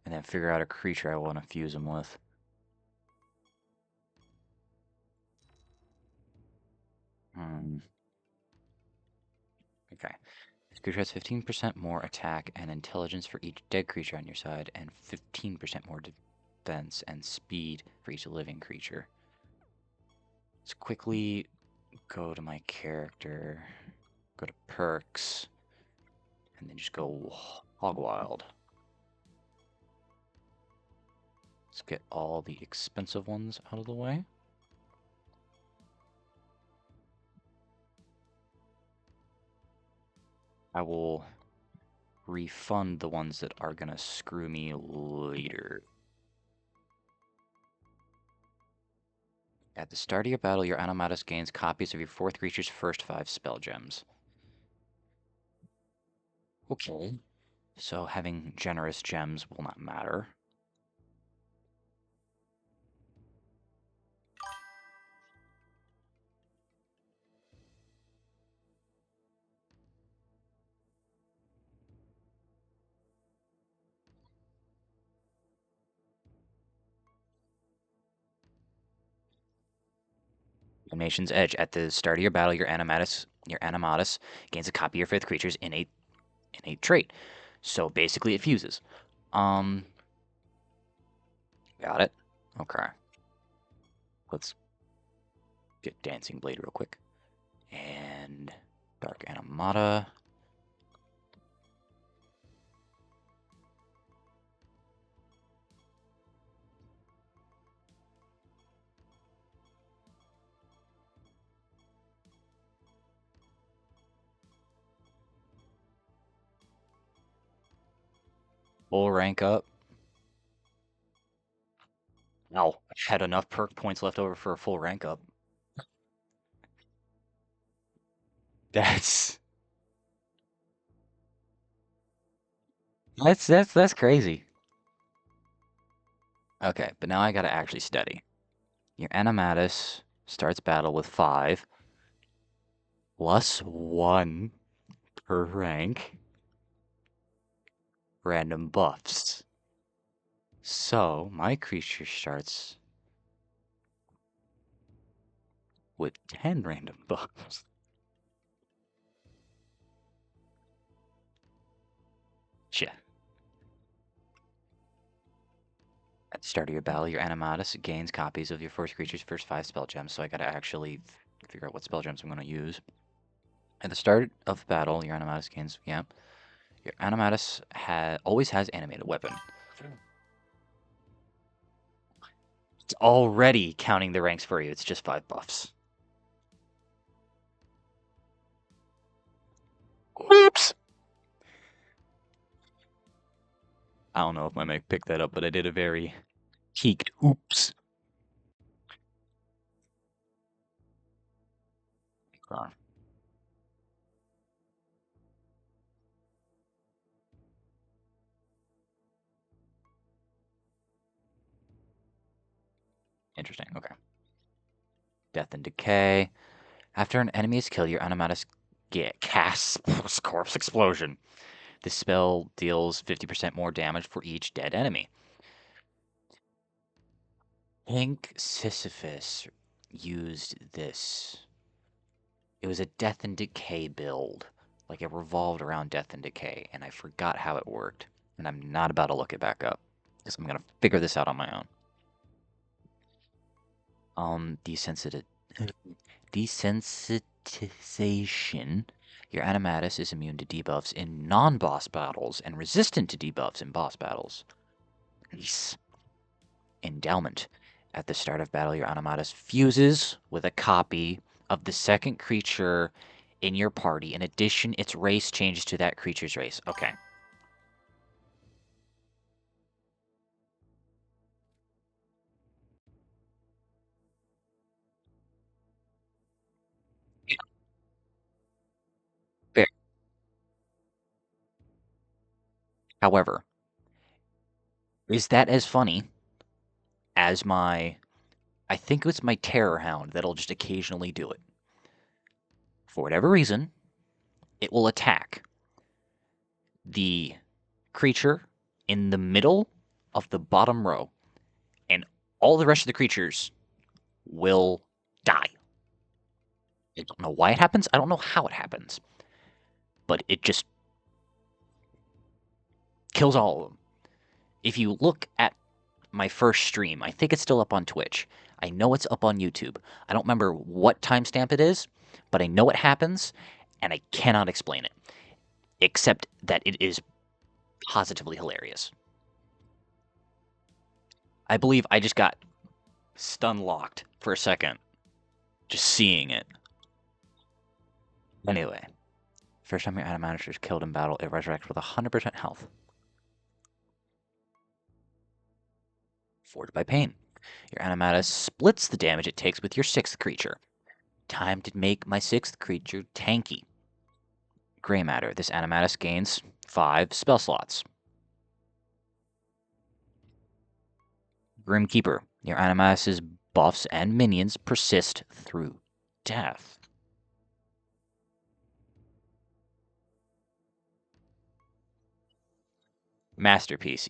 and then figure out a creature I want to fuse him with. Okay. This creature has 15% more attack and intelligence for each dead creature on your side, and 15% more defense and speed for each living creature. Let's quickly go to my character, go to perks, and then just go hog wild. Let's get all the expensive ones out of the way. I will refund the ones that are gonna screw me later. At the start of your battle, your Animatus gains copies of your 4th creature's first 5 spell gems. Okay. So having generous gems will not matter. Nation's Edge. At the start of your battle, your Animatus gains a copy of your 5th creature's innate trait. So basically, it fuses. Got it. Okay. Let's get Dancing Blade real quick. And Dark Animata. Full rank up. Wow, I had enough perk points left over for a full rank up. That's that's crazy. Okay, but now I gotta actually study. Your Animatus starts battle with 5 plus 1 per rank random buffs. So my creature starts with 10 random buffs. Shit. At the start of your battle, your Animatus gains copies of your first creature's first 5 spell gems, so I gotta actually figure out what spell gems I'm gonna use. At the start of battle, your Animatus gains, yeah. Your Animatus always has animated weapon. It's already counting the ranks for you. It's just 5 buffs. Oops! I don't know if my mic picked that up, but I did a very peaked oops. Interesting, okay. Death and Decay. After an enemy is killed, your Animatus casts Corpse Explosion. This spell deals 50% more damage for each dead enemy. I think Sisyphus used this. It was a Death and Decay build. Like, it revolved around Death and Decay, and I forgot how it worked. And I'm not about to look it back up, because I'm going to figure this out on my own. Desensitization. Your Animatus is immune to debuffs in non-boss battles and resistant to debuffs in boss battles. Nice. Endowment. At the start of battle, your Animatus fuses with a copy of the second creature in your party. In addition, its race changes to that creature's race. Okay. Fair. However, is that as funny as my... I think it's my Terror Hound that'll just occasionally do it. For whatever reason, it will attack the creature in the middle of the bottom row, and all the rest of the creatures will die. I don't know why it happens. I don't know how it happens. But it just kills all of them. If you look at my first stream, I think it's still up on Twitch. I know it's up on YouTube. I don't remember what timestamp it is, but I know it happens, and I cannot explain it. Except that it is positively hilarious. I believe I just got stun locked for a second. Just seeing it. Anyway. First time your Animatus is killed in battle, it resurrects with 100% health. Forged by Pain. Your Animatus splits the damage it takes with your 6th creature. Time to make my 6th creature tanky. Gray Matter. This Animatus gains 5 spell slots. Grim Keeper. Your Animatus's buffs and minions persist through death. Masterpiece.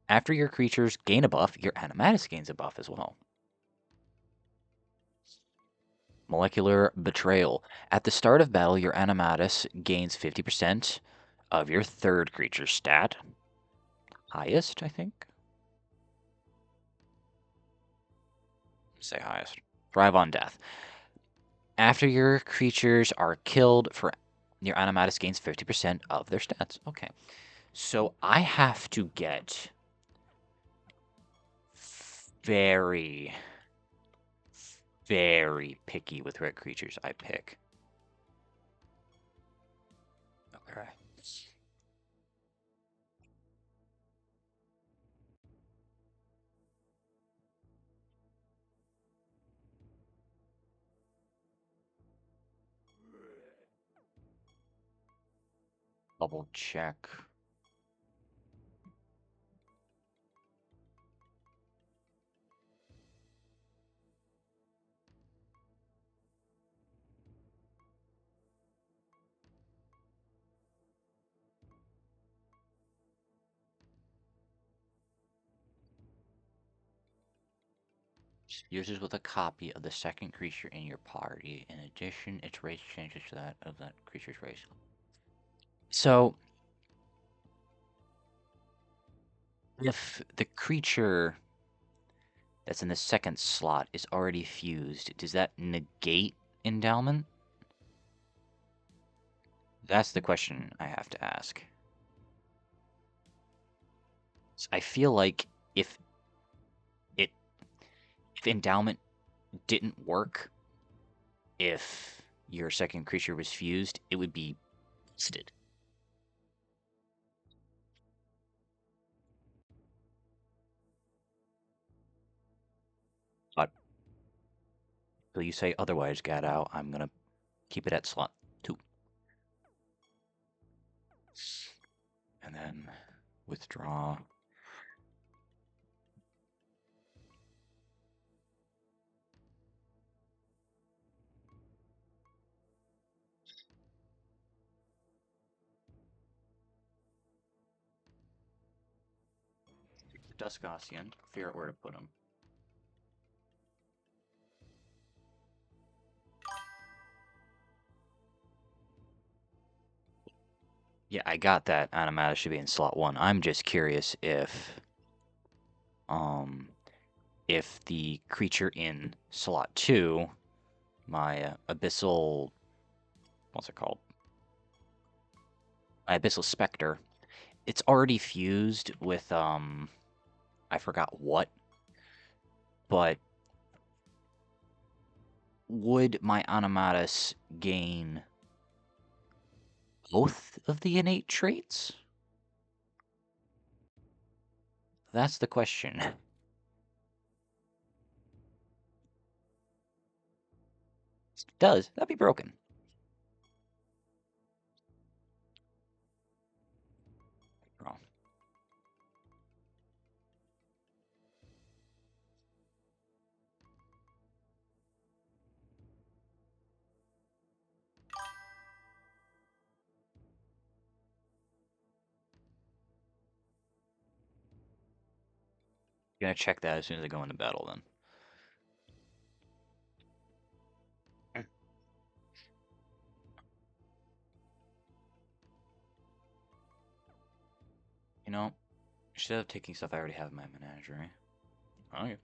After your creatures gain a buff, your Animatus gains a buff as well. Molecular Betrayal. At the start of battle, your Animatus gains 50% of your 3rd creature's stat. Highest, I think. Say highest. Thrive on death. After your creatures are killed, for your animatus gains 50% of their stats. Okay. So I have to get very, very picky with what creatures I pick. Okay. Double check. Uses with a copy of the second creature in your party. In addition, its race changes to that of that creature's race. So, if the creature that's in the second slot is already fused, does that negate endowment? That's the question I have to ask. I feel like if it if endowment didn't work, if your second creature was fused, it would be busted. But until you say otherwise, Gadow, I'm gonna keep it at slot 2. And then withdraw. Duskosian, figure out where to put him. Yeah, I got that. Animata should be in slot 1. I'm just curious if the creature in slot 2, my abyssal, what's it called? My abyssal specter, it's already fused with I forgot what, but would my animatus gain both of the innate traits? That's the question. It does. That'd be broken. Wrong. Gonna check that as soon as I go into battle then. You know, instead of taking stuff I already have in my menagerie. Okay.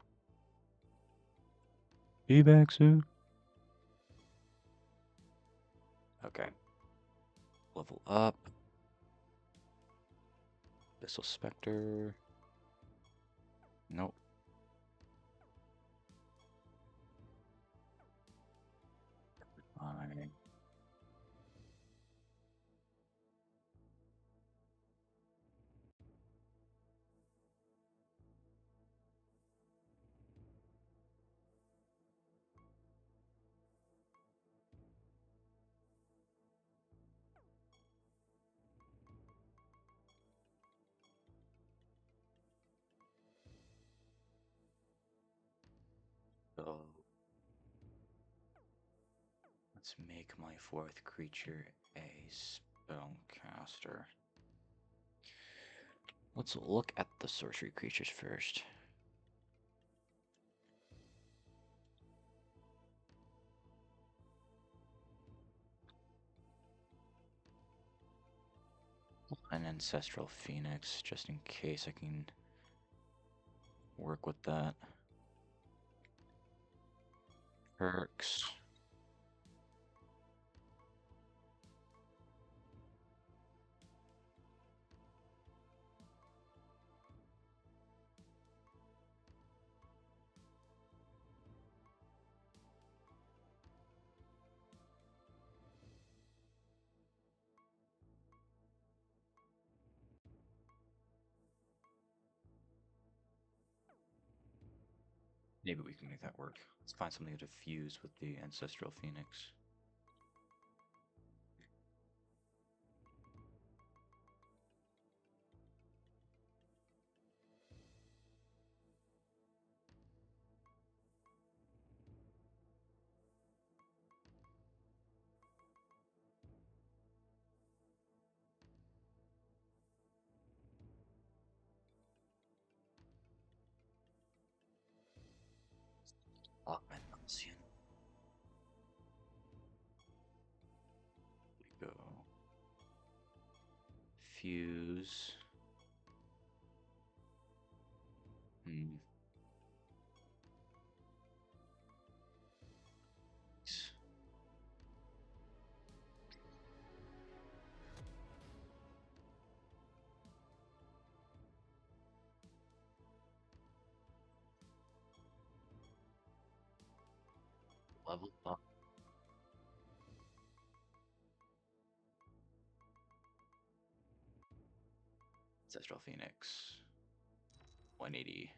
Be back soon. Okay. Level up. Abyssal Spectre. Nope. Fine. So let's make my fourth creature a spellcaster. Let's look at the sorcery creatures first. An ancestral phoenix, just in case I can work with that. Perks. Maybe we can make that work. Let's find something to fuse with the Ancestral Phoenix. Augment Malcian. We go. Fuse. Hmm. Level up. Ancestral Phoenix. 180.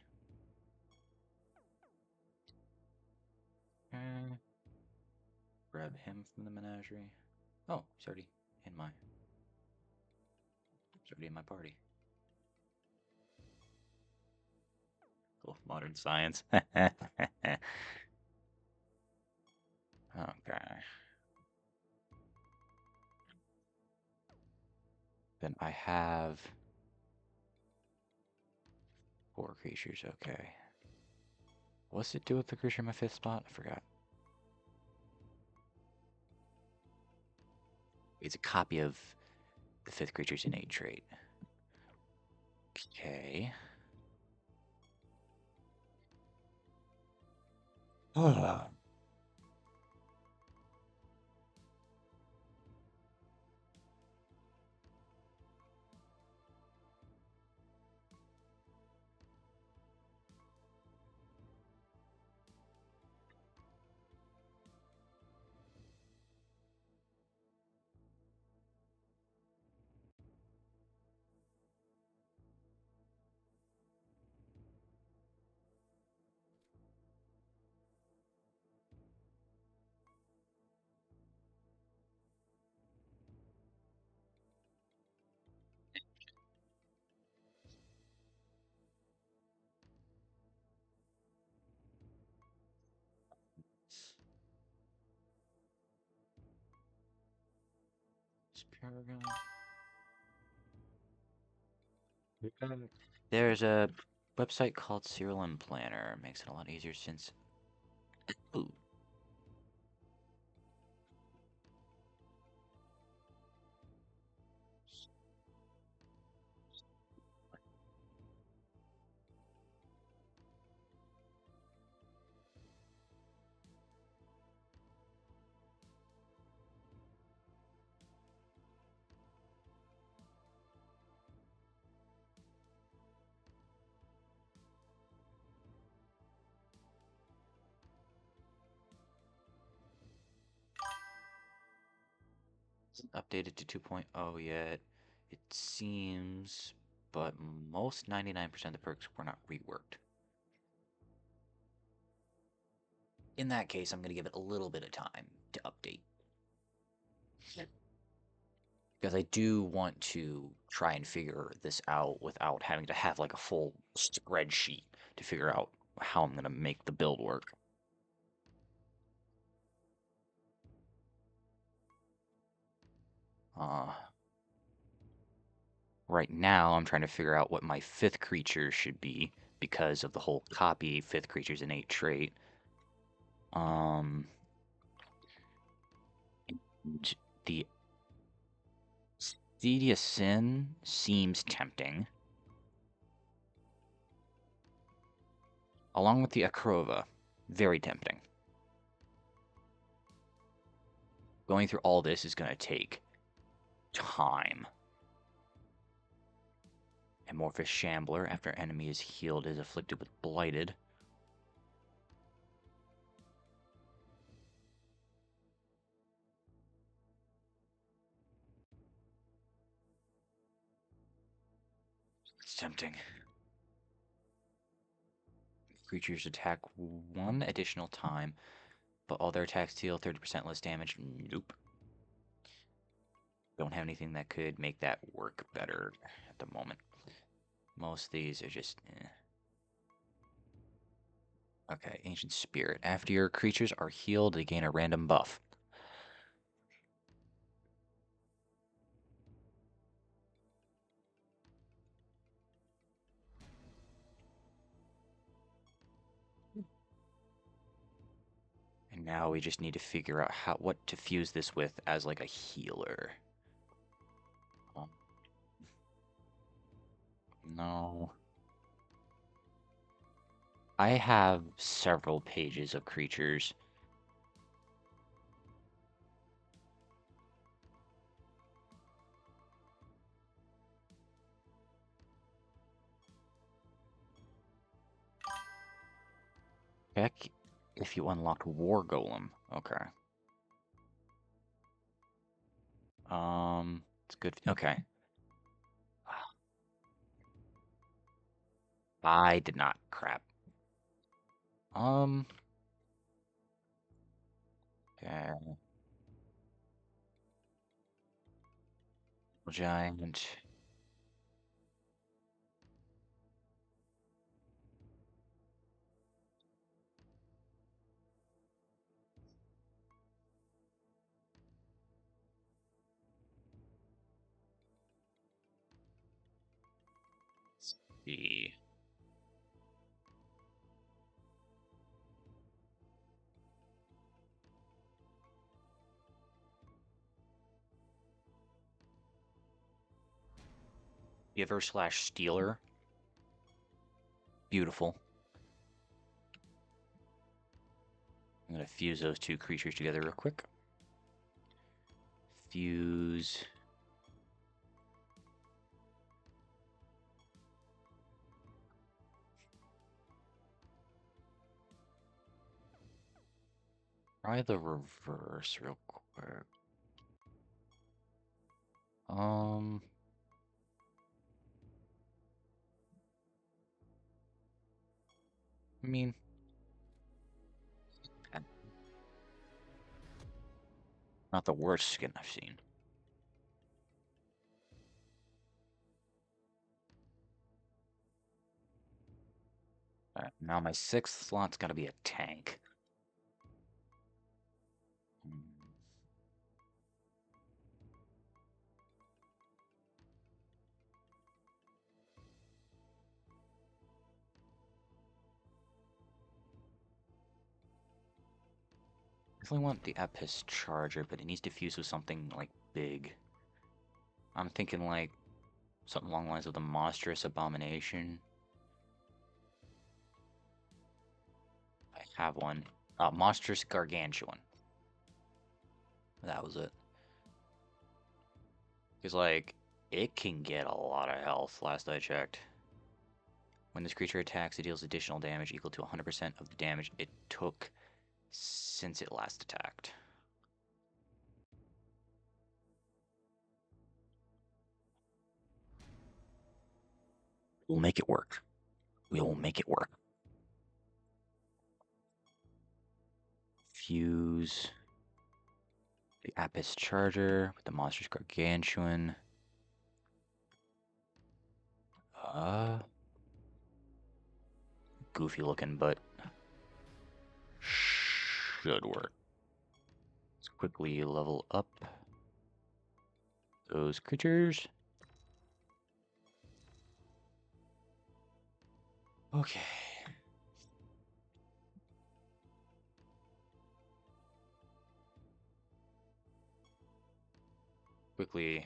Grab him from the menagerie. Oh, he's already in my party. Cool. Modern science. Okay. Then I have 4 creatures. Okay. What's it do with the creature in my 5th spot? I forgot. It's a copy of the 5th creature's innate trait. Okay. There's a website called Siralim Planner. Makes it a lot easier since. Ooh. Isn't updated to 2.0 yet. It seems, but most 99% of the perks were not reworked. In that case, I'm going to give it a little bit of time to update. Because I do want to try and figure this out without having to have like a full spreadsheet to figure out how I'm going to make the build work. Right now, I'm trying to figure out what my 5th creature should be because of the whole copy 5th creature's innate trait. And the Thedia Sin seems tempting. Along with the Akrova, very tempting. Going through all this is going to take time. Amorphous Shambler, after enemy is healed, is afflicted with Blighted. It's tempting. Creatures attack 1 additional time, but all their attacks deal 30% less damage. Nope. Don't have anything that could make that work better at the moment. Most of these are just Okay, Ancient Spirit. After your creatures are healed, they gain a random buff. And now we just need to figure out what to fuse this with as like a healer. No. I have several pages of creatures. Heck, if you unlocked War Golem. Okay. It's good. Okay. I did not. Crap. Okay. Giant. The Giver slash Stealer. Beautiful. I'm gonna fuse those two creatures together real quick. Fuse. Try the reverse real quick. I mean, not the worst skin I've seen. Alright, now my 6th slot's gotta be a tank. Definitely want the Epis Charger, but it needs to fuse with something, like, big. I'm thinking, like, something along the lines of the Monstrous Abomination. I have one. Monstrous Gargantuan. That was it. Because, like, it can get a lot of health, last I checked. When this creature attacks, it deals additional damage equal to 100% of the damage it took since it last attacked. We'll make it work. We will make it work. Fuse the Apis Charger with the Monstrous Gargantuan. Goofy looking, but should work. Let's quickly level up those creatures. Okay. Quickly.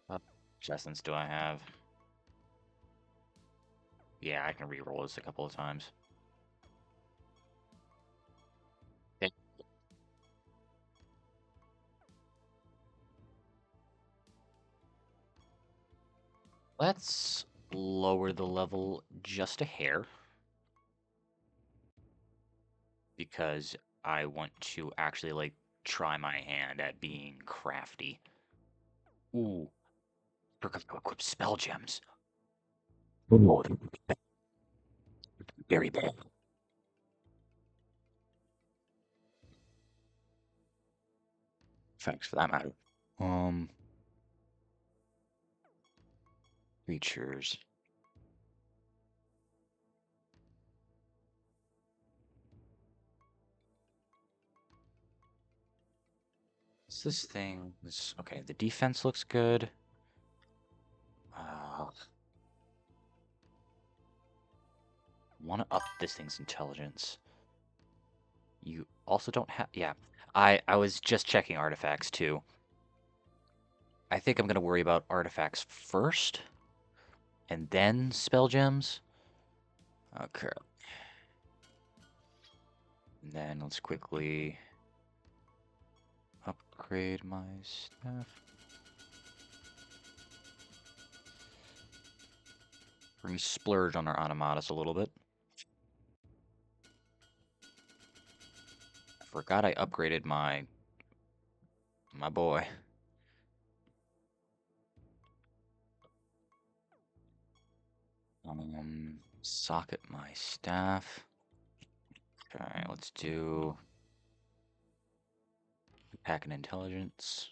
What essence do I have? Yeah, I can reroll this a couple of times. Let's lower the level just a hair because I want to actually like try my hand at being crafty. Ooh, forgot to equip spell gems. Ooh, very bad. Thanks for that matter. Um, creatures. What's this thing? Okay, the defense looks good. Want to up this thing's intelligence. You also don't have. Yeah, I was just checking artifacts too. I think I'm gonna worry about artifacts first, and then spell gems. Okay. And then let's quickly upgrade my stuff. We're gonna splurge on our automatas a little bit. I forgot I upgraded my boy. Socket my staff. Okay, let's do pack and intelligence.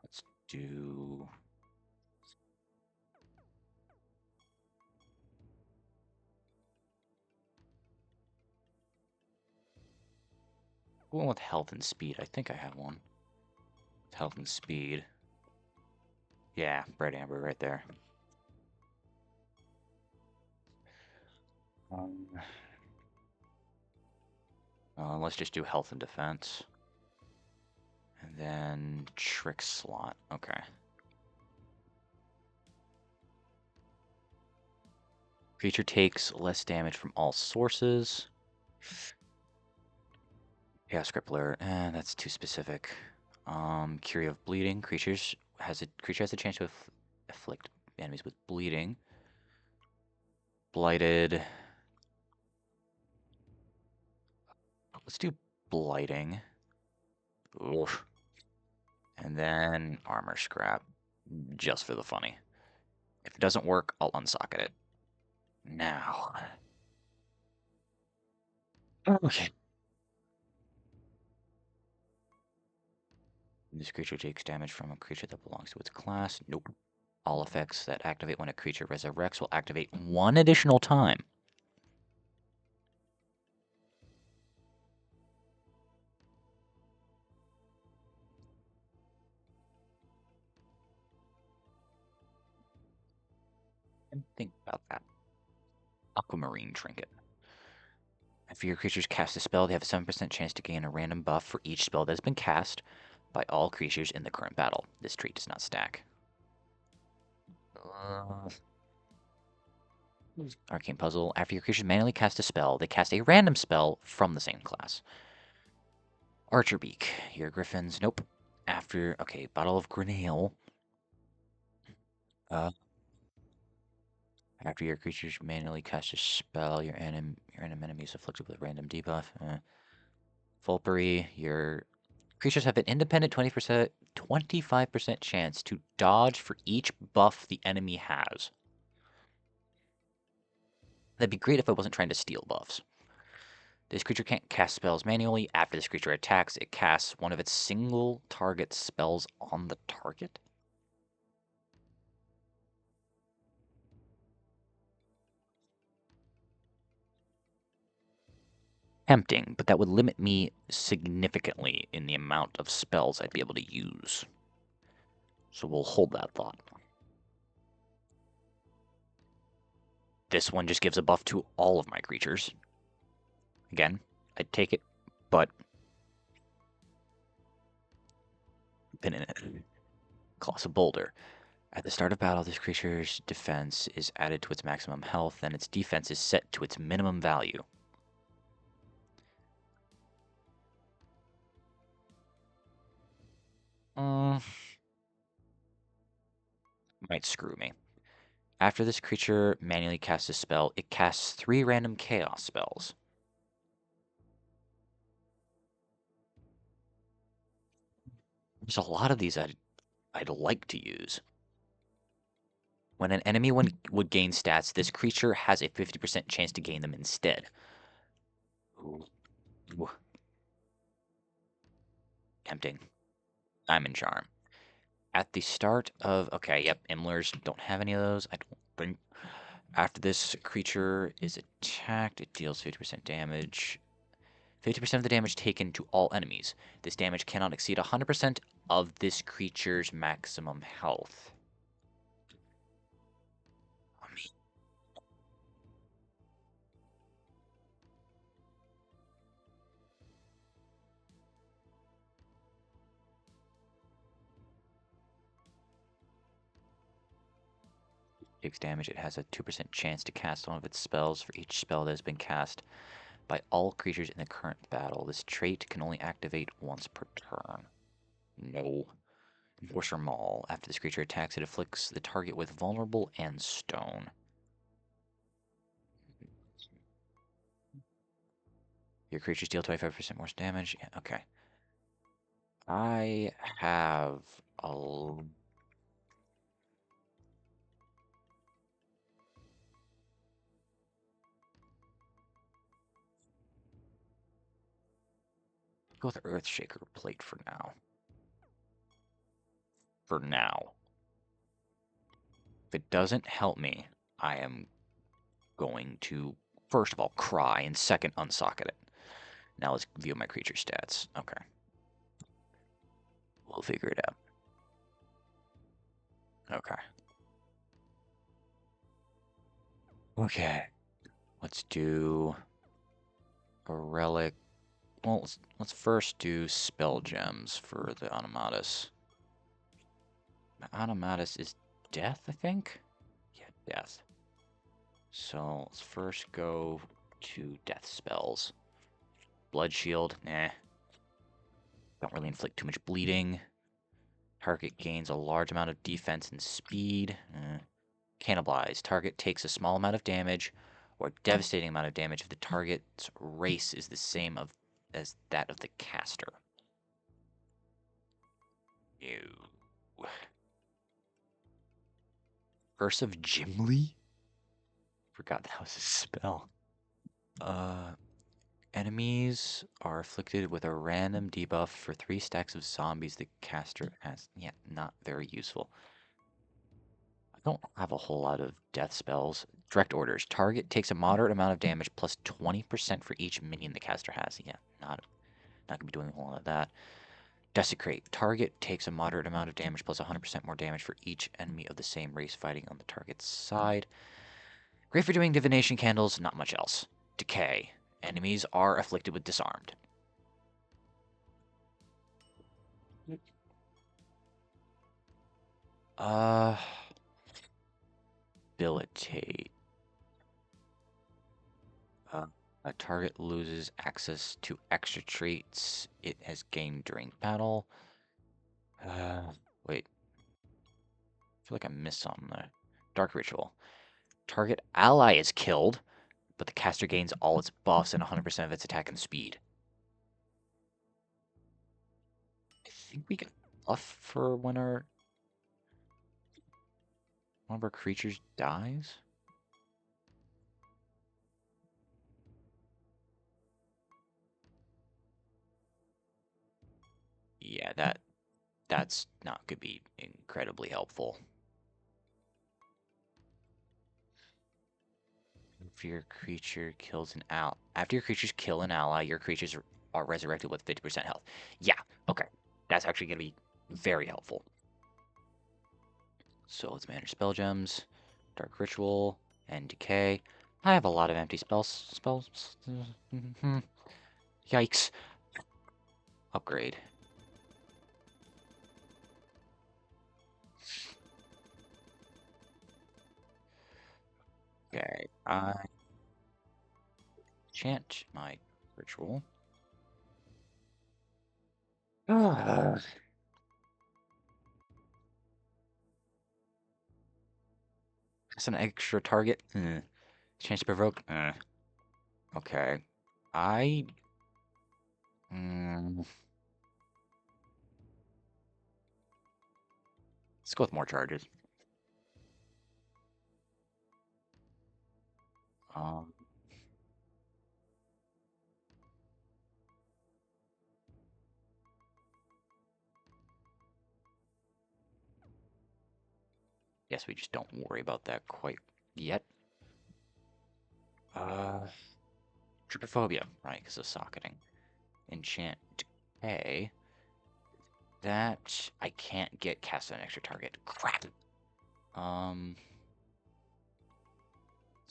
Let's do one with health and speed. I think I have one. Health and speed. Yeah, bright amber right there. Um, let's just do health and defense. And then trick slot. Okay. Creature takes less damage from all sources. Yeah, scribbler. That's too specific. Curie of bleeding. Creature has a chance to afflict enemies with bleeding. Blighted. Let's do blighting. Oof. And then armor scrap, just for the funny. If it doesn't work, I'll unsocket it. Now. Okay. This creature takes damage from a creature that belongs to its class. Nope. All effects that activate when a creature resurrects will activate one additional time. And think about that. Aquamarine Trinket. If your creatures cast a spell, they have a 7% chance to gain a random buff for each spell that has been cast by all creatures in the current battle. This trait does not stack. Arcane Puzzle. After your creatures manually cast a spell, they cast a random spell from the same class. Archer Beak. Your griffins. Nope. Okay, Bottle of Grenale. After your creatures manually cast a spell, your enemy is afflicted with a random debuff. Fulpery. Your creatures have an independent 25% chance to dodge for each buff the enemy has. That'd be great if I wasn't trying to steal buffs. This creature can't cast spells manually. After this creature attacks, it casts one of its single target spells on the target. Tempting, but that would limit me significantly in the amount of spells I'd be able to use. So we'll hold that thought. This one just gives a buff to all of my creatures. Again, I'd take it, but pin in it. Colossal Boulder. At the start of battle, this creature's defense is added to its maximum health, and its defense is set to its minimum value. might screw me. After this creature manually casts a spell, it casts 3 random chaos spells. There's a lot of these I'd like to use. When an enemy would gain stats, this creature has a 50% chance to gain them instead. Ooh. Tempting. Diamond Charm. At the start of... Okay, yep, Imlers don't have any of those. I don't think... After this creature is attacked, it deals 50% damage. 50% of the damage taken to all enemies. This damage cannot exceed 100% of this creature's maximum health. I mean, takes damage, it has a 2% chance to cast one of its spells for each spell that has been cast by all creatures in the current battle. This trait can only activate once per turn. No. Enforcer Maul. After this creature attacks, it afflicts the target with vulnerable and stone. Your creatures deal 25% more damage. Yeah, okay. I have a... Go with Earthshaker Plate for now. For now. If it doesn't help me, I am going to, first of all, cry, and second, unsocket it. Now let's view my creature stats. Okay. We'll figure it out. Okay. Okay. Let's do a relic. Well, let's first do spell gems for the Animatus. The Animatus is death, I think? Yeah, death. So let's first go to death spells. Blood Shield, nah. Don't really inflict too much bleeding. Target gains a large amount of defense and speed. Cannibalize. Target takes a small amount of damage or devastating amount of damage if the target's race is the same as that of the caster. Ew. Curse of Gimli? Forgot that was a spell. Enemies are afflicted with a random debuff for 3 stacks of zombies the caster has. Yeah, not very useful. I don't have a whole lot of death spells. Direct orders. Target takes a moderate amount of damage plus 20% for each minion the caster has. Yeah, not gonna be doing a whole lot of that. Desecrate. Target takes a moderate amount of damage plus 100% more damage for each enemy of the same race fighting on the target's side. Great for doing divination candles, not much else. Decay. Enemies are afflicted with disarmed. Debilitate. A target loses access to extra traits it has gained during battle. Wait. I feel like I missed something there. Dark Ritual. Target ally is killed, but the caster gains all its buffs and 100% of its attack and speed. I think we can buff for when one of our creatures dies. Yeah, that's not gonna be incredibly helpful. If your creature kills an ally, after your creatures kill an ally, your creatures are resurrected with 50% health. Yeah, okay, that's actually gonna be very helpful. So let's manage spell gems, dark ritual, and decay. I have a lot of empty spells. Yikes. Upgrade. Okay, I chant my ritual. It's an extra target. Chance to provoke. Okay. I. Mm, let's go with more charges. Um, Guess we just don't worry about that quite yet. Trypophobia, right, because of socketing. Enchant Decay. That I can't get cast on an extra target. Crap. Let's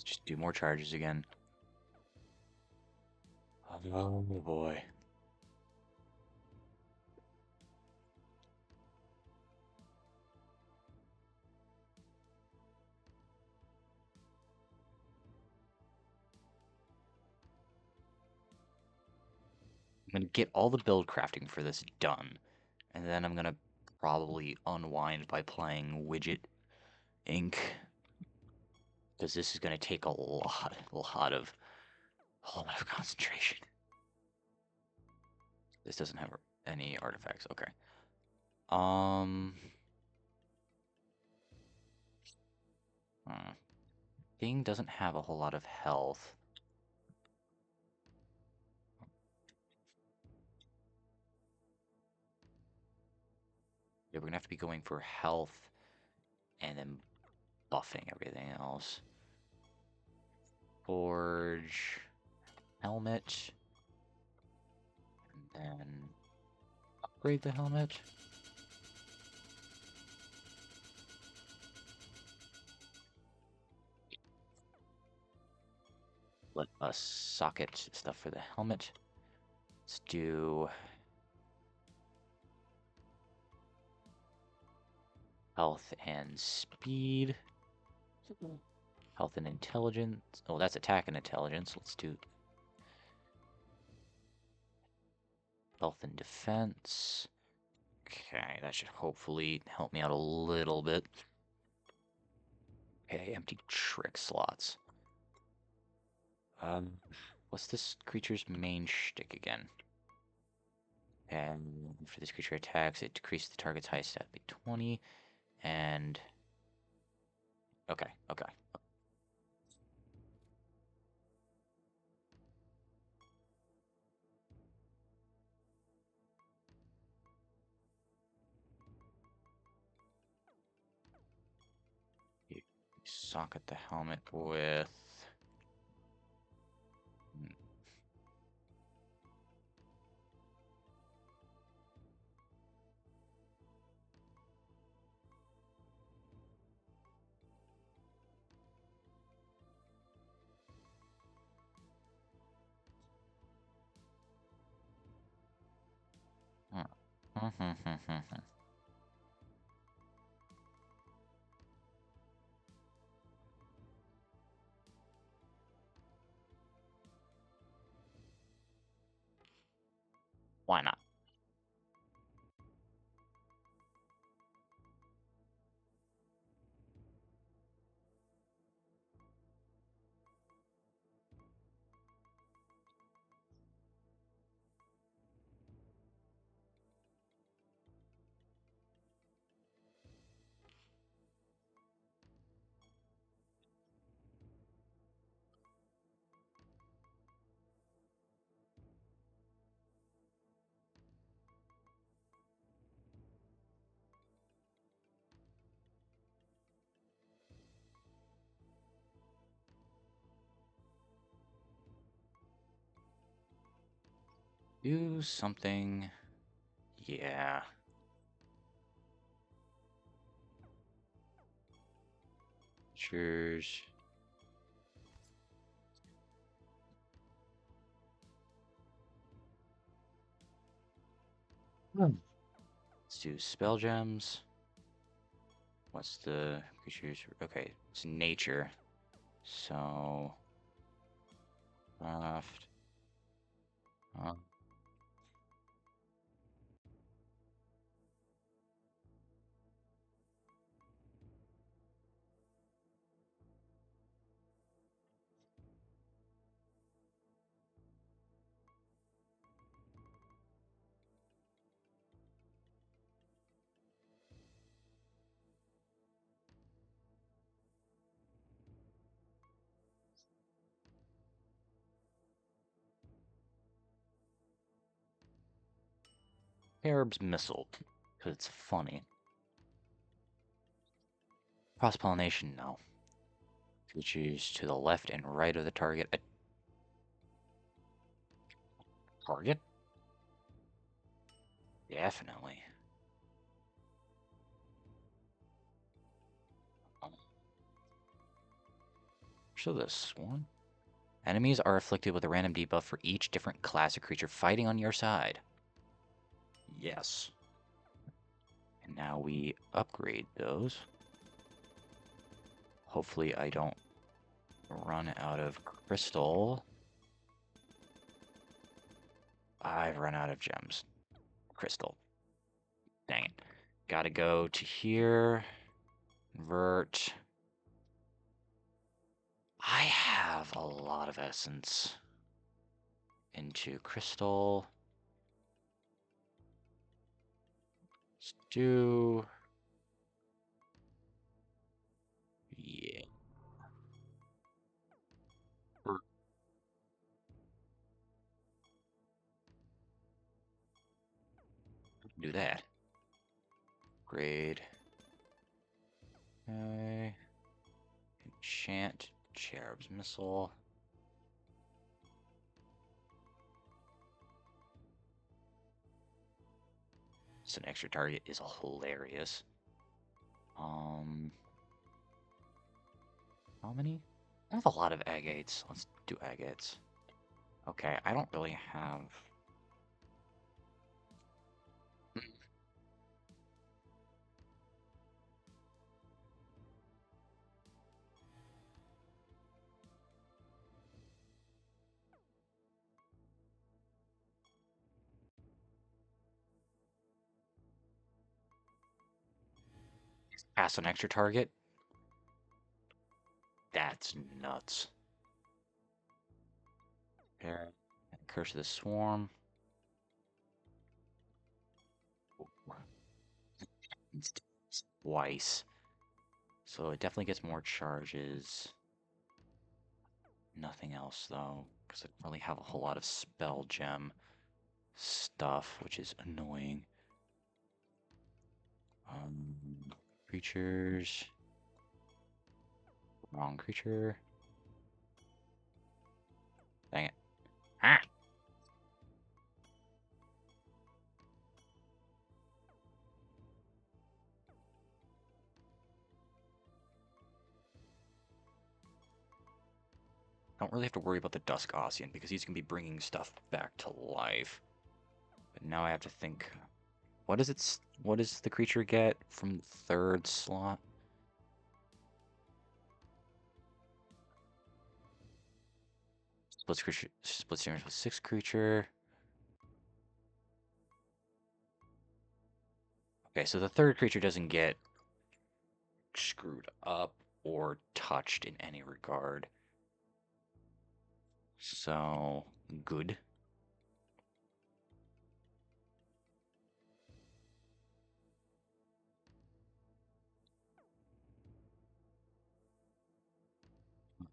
just do more charges again. Oh boy. I'm gonna get all the build crafting for this done, and then I'm gonna probably unwind by playing Widget Inc. Because this is gonna take a lot of concentration. This doesn't have any artifacts. Okay. Thing doesn't have a whole lot of health. Yeah, we're gonna have to be going for health and then buffing everything else. Forge, helmet, and then upgrade the helmet. Let us socket stuff for the helmet. Let's do health and speed. Health and intelligence. Oh, that's attack and intelligence. Let's do health and defense. Okay, that should hopefully help me out a little bit. Okay, empty trick slots. What's this creature's main shtick again? And for this creature attacks, it decreases the target's highest stat by 20. And okay. You socket the helmet with. Why not? Do something. Yeah. Cheers. Let's do spell gems. What's the creature's? Okay, it's nature. So. Craft. Cherub's missile, because it's funny. Cross-pollination, no. Creatures to the left and right of the target. A target? Definitely. So this one. Enemies are afflicted with a random debuff for each different class of creature fighting on your side. Yes. And now we upgrade those. Hopefully I don't run out of crystal. I've run out of gems. Crystal. Dang it. Gotta go to here. Convert. I have a lot of essence into crystal. Let's do... Yeah. Do that. Grade. Okay. Enchant. Cherub's Missile. It's an extra target is hilarious. How many? I have a lot of agates. Let's do agates. Okay, I don't really have... Pass an extra target? That's nuts. Here, Curse of the Swarm. It's twice. So it definitely gets more charges. Nothing else, though, because I don't really have a whole lot of spell gem stuff, which is annoying. Creatures. Wrong creature. Dang it. Ah! I don't really have to worry about the Dusk Ossian because he's going to be bringing stuff back to life. But now I have to think, what does the creature get from third slot? Split series with 6 creature. Okay, so the third creature doesn't get screwed up or touched in any regard. So, good.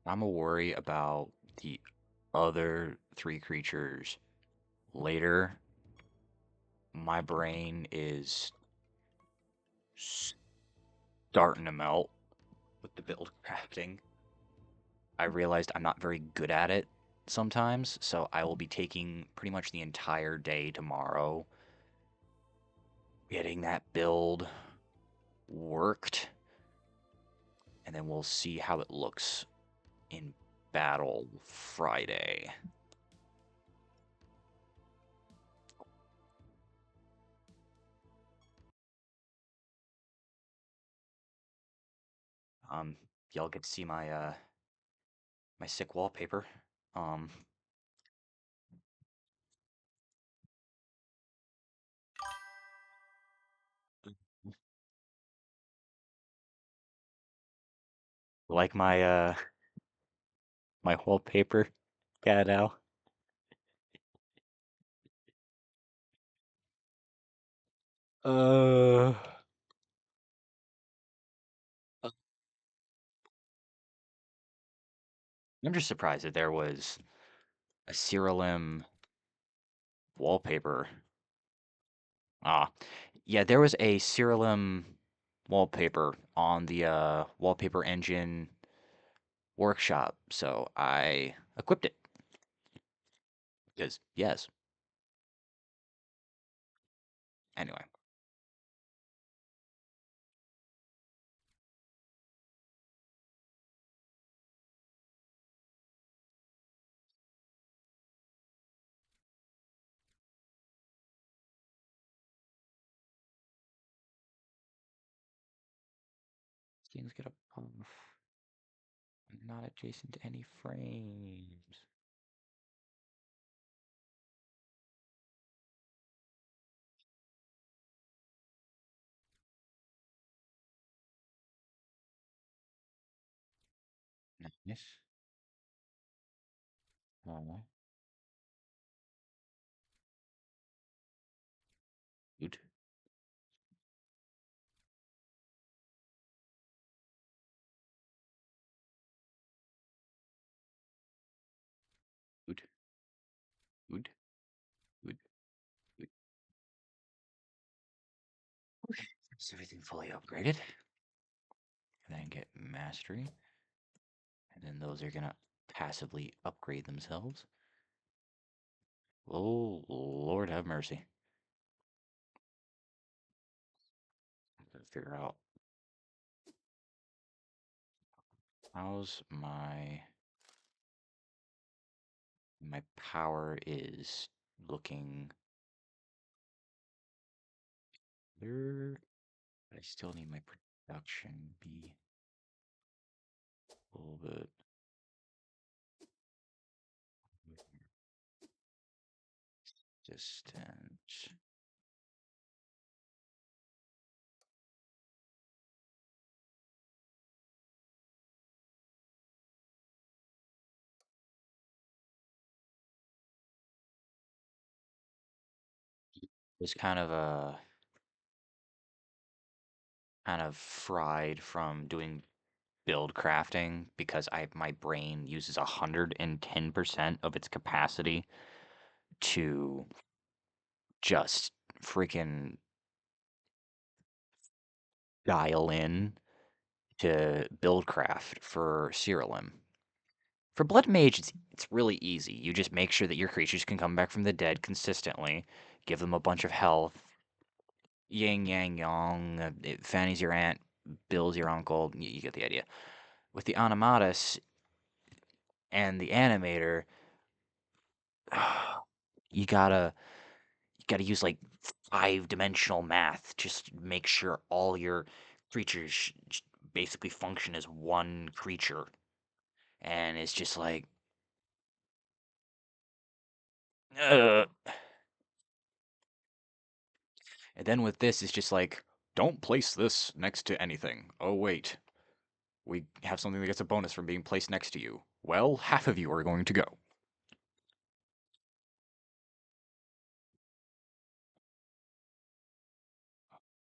I'm a worry about the other 3 creatures later. My brain is starting to melt with the build crafting. I realized I'm not very good at it sometimes, so I will be taking pretty much the entire day tomorrow getting that build worked, and then we'll see how it looks in battle Friday. Y'all get to see my my sick wallpaper. Um, like my my wallpaper, Gadow. Uh, I'm just surprised that there was a Siralim wallpaper Ah, yeah, there was a Siralim wallpaper on the wallpaper engine workshop, so I equipped it. Because yes. Anyway, things get a puff. Not adjacent to any frames. Nice. Oh, good. Good. Good. Good. Good. Okay. Is everything fully upgraded? And then get mastery. And then those are gonna passively upgrade themselves. Oh, Lord have mercy. Gotta figure out how's my power is looking there. But I still need my production be a little bit distant. Was kind of fried from doing build crafting because my brain uses 110% of its capacity to just freaking dial in to build craft for Siralim. For Blood Mage, it's really easy. You just make sure that your creatures can come back from the dead consistently, give them a bunch of health, yin yang yang, Fanny's your aunt, Bill's your uncle. You get the idea. With the Animatus and the Animator, you gotta use like 5-dimensional math just to make sure all your creatures basically function as one creature, and it's just like, uh. And then with this, it's just like, don't place this next to anything. Oh wait, we have something that gets a bonus from being placed next to you. Well, half of you are going to go.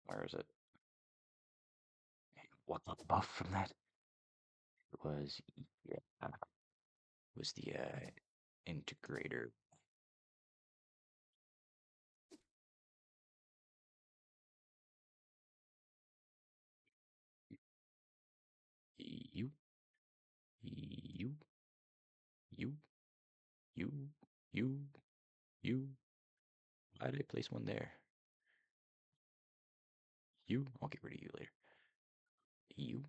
Where is it? What the buff from that? It was, yeah, was the integrator. You, you, you, you, you, you. Why did I place one there? You. I'll get rid of you later. You,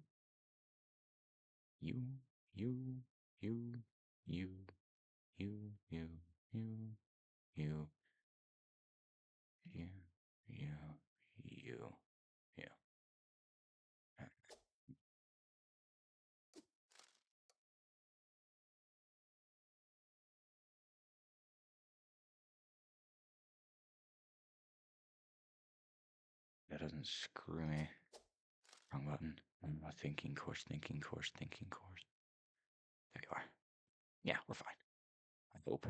you, you, you, you, you, you, you, you, you, you, you. That doesn't screw me. Wrong button. Thinking course, thinking course, thinking course. There you are. Yeah, we're fine. I hope.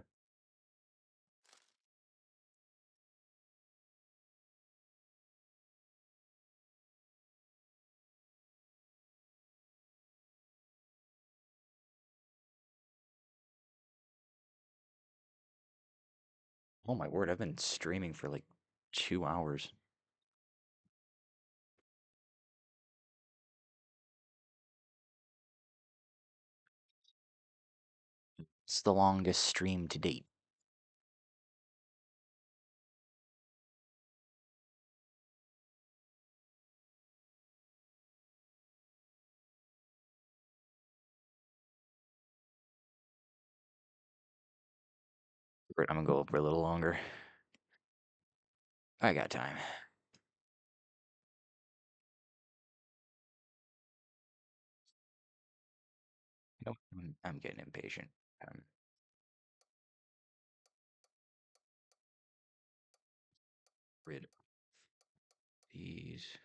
Oh my word, I've been streaming for like 2 hours. It's the longest stream to date. I'm gonna go for a little longer. I got time. Nope. I'm getting impatient. I'm rid of these.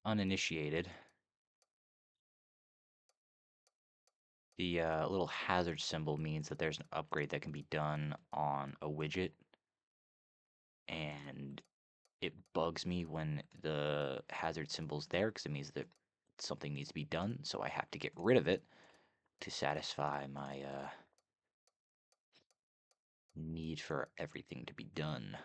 Uninitiated. The little hazard symbol means that there's an upgrade that can be done on a widget, and it bugs me when the hazard symbol's there because it means that something needs to be done, so I have to get rid of it to satisfy my need for everything to be done.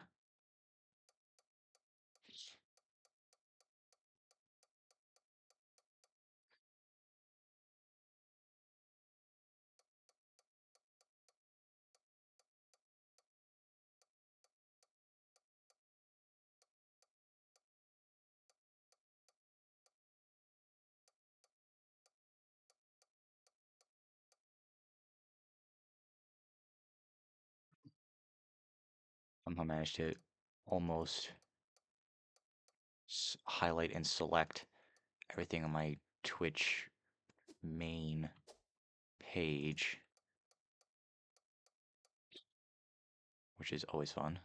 Somehow managed to almost highlight and select everything on my Twitch main page, which is always fun.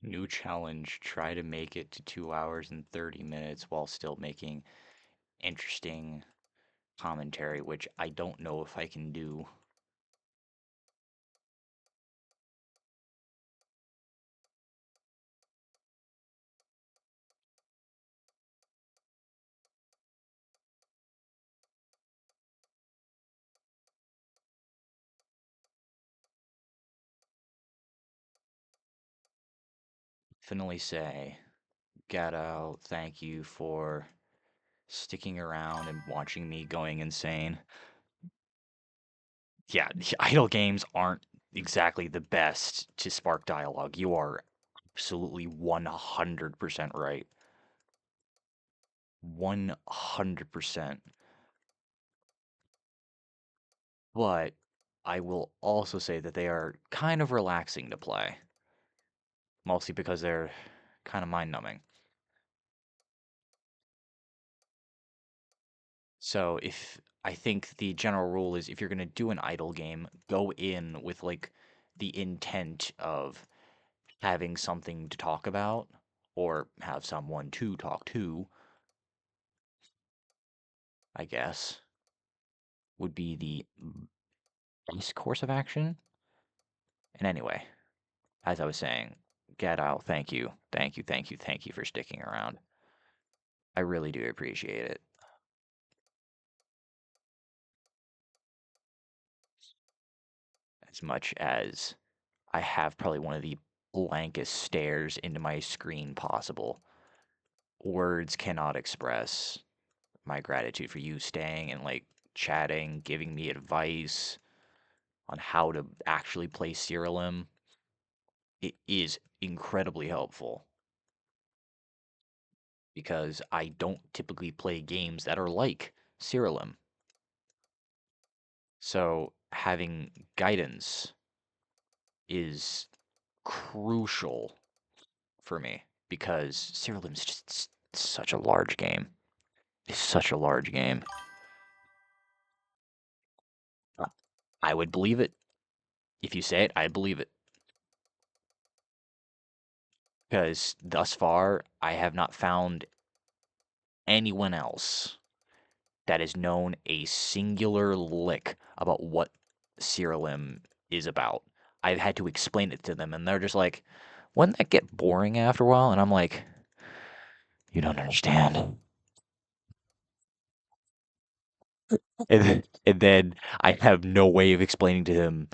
New challenge, try to make it to 2 hours and 30 minutes while still making interesting commentary, which I don't know if I can do. Definitely say, Gato, thank you for sticking around and watching me going insane. Yeah, idle games aren't exactly the best to spark dialogue. You are absolutely 100% right. 100%. But I will also say that they are kind of relaxing to play, mostly because they're kind of mind numbing. So if I think the general rule is if you're gonna do an idle game, go in with like the intent of having something to talk about or have someone to talk to, I guess, would be the base course of action. And anyway, as I was saying, get out. Thank you. Thank you. Thank you. Thank you for sticking around. I really do appreciate it. As much as I have probably one of the blankest stares into my screen possible. Words cannot express my gratitude for you staying and like chatting, giving me advice on how to actually play Siralim. It is incredibly helpful because I don't typically play games that are like Siralim. So having guidance is crucial for me because Siralim's just such a large game. It's such a large game. Uh, I would believe it. If you say it, I believe it. Because thus far, I have not found anyone else that has known a singular lick about what Siralim is about. I've had to explain it to them, and they're just like, wouldn't that get boring after a while? And I'm like, you don't understand. And then I have no way of explaining to him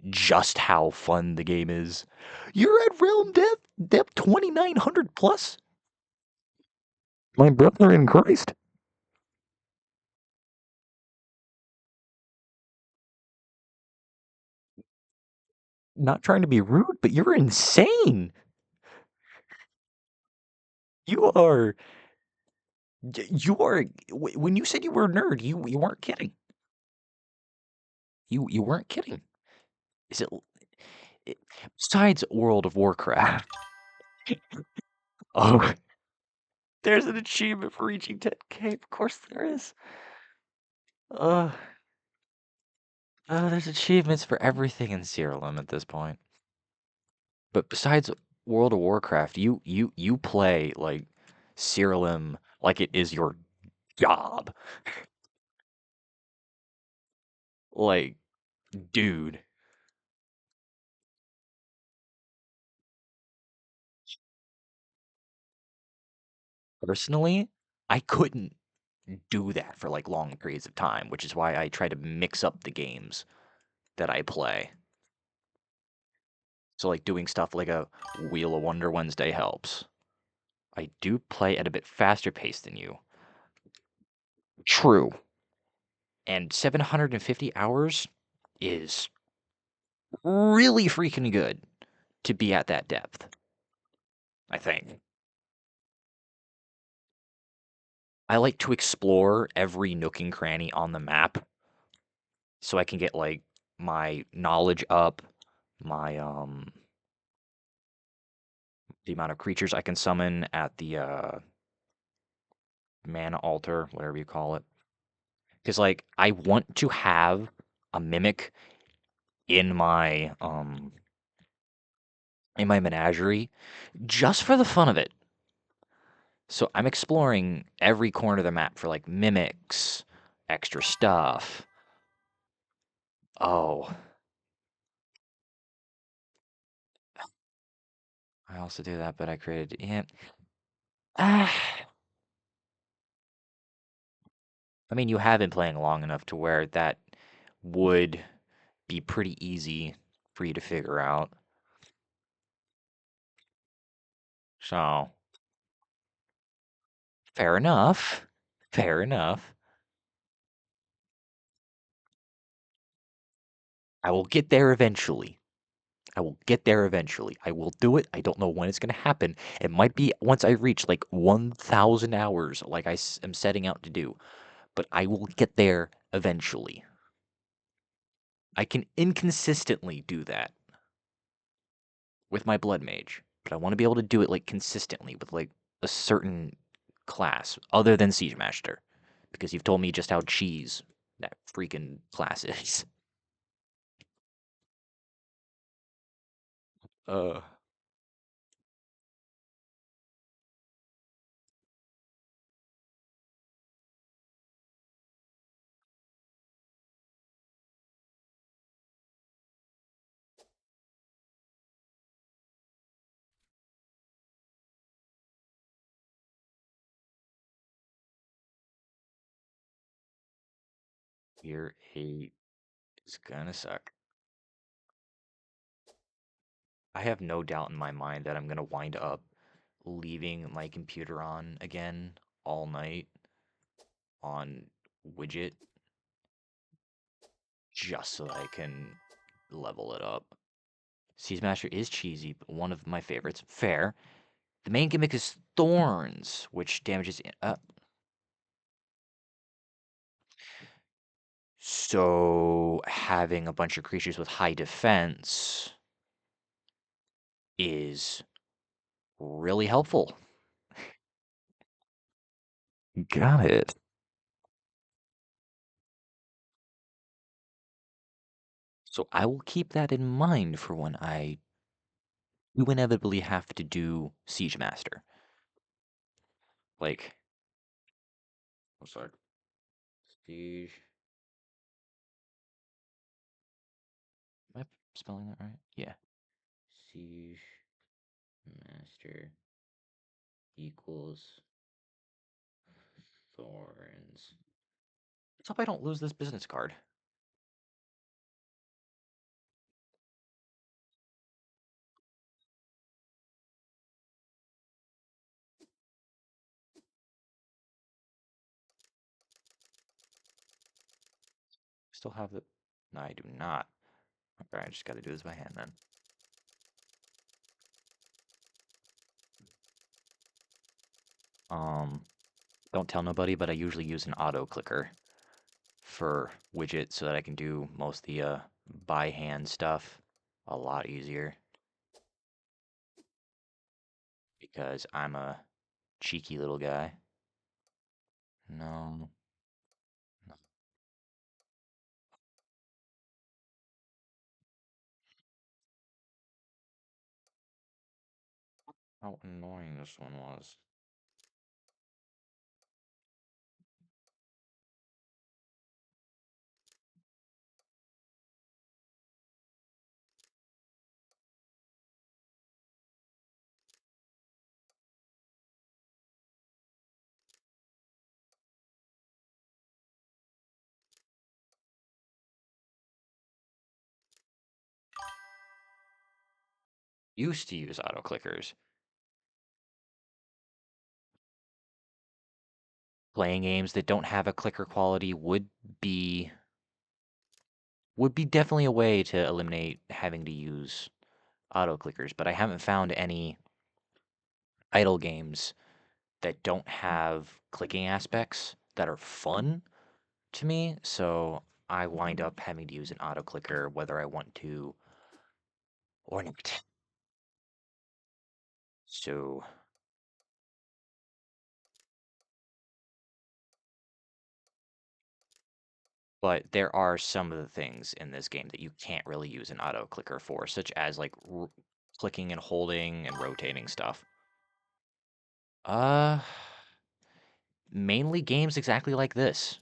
just how fun the game is. You're at realm depth 2900 plus? My brother in Christ. Not trying to be rude, but you're insane. You are you are when you said you were a nerd, you weren't kidding. You weren't kidding. Is it besides World of Warcraft? Oh, there's an achievement for reaching 10K. Of course there is. Uh, there's achievements for everything in Siralim at this point. But besides World of Warcraft, you play like Siralim like it is your job. Like, dude, personally, I couldn't do that for like long periods of time, which is why I try to mix up the games that I play. So like doing stuff like a Wheel of Wonder Wednesday helps. I do play at a bit faster pace than you. True. And 750 hours is really freaking good to be at that depth, I think. I like to explore every nook and cranny on the map so I can get like my knowledge up, my the amount of creatures I can summon at the mana altar, whatever you call it. Because like I want to have a mimic in my menagerie just for the fun of it. So I'm exploring every corner of the map for like mimics, extra stuff. Oh, I also do that, but I created yeah. Ah, I mean, you have been playing long enough to where that would be pretty easy for you to figure out. So, fair enough. Fair enough. I will get there eventually. I will get there eventually. I will do it. I don't know when it's going to happen. It might be once I reach like 1,000 hours, like am setting out to do, but I will get there eventually. I can inconsistently do that with my blood mage, but I want to be able to do it like consistently with like a certain class other than siege master. because you've told me just how cheese that freaking class is. Uh, Year 8 is gonna suck. I have no doubt in my mind that I'm gonna wind up leaving my computer on again all night on widget just so I can level it up. Siege Master is cheesy, but one of my favorites. Fair. The main gimmick is Thorns, which damages. So having a bunch of creatures with high defense is really helpful. Got it. So I will keep that in mind for when I do inevitably have to do Siege Master. Like, I'm sorry. Siege. Am I spelling that right? Yeah. Siege Master equals Thorns. Let's hope I don't lose this business card. Still have the. No, I do not. Okay, I just got to do this by hand then. Um, don't tell nobody, but I usually use an auto clicker for widget so that I can do most of the by hand stuff a lot easier because I'm a cheeky little guy. No, no. How annoying this one was. Used to use auto clickers. Playing games that don't have a clicker quality be would be definitely a way to eliminate having to use auto clickers, but I haven't found any idle games that don't have clicking aspects that are fun to me, so I wind up having to use an auto clicker whether I want to or not. So, but there are some of the things in this game that you can't really use an auto clicker for, such as like clicking and holding and rotating stuff. Uh, mainly games exactly like this,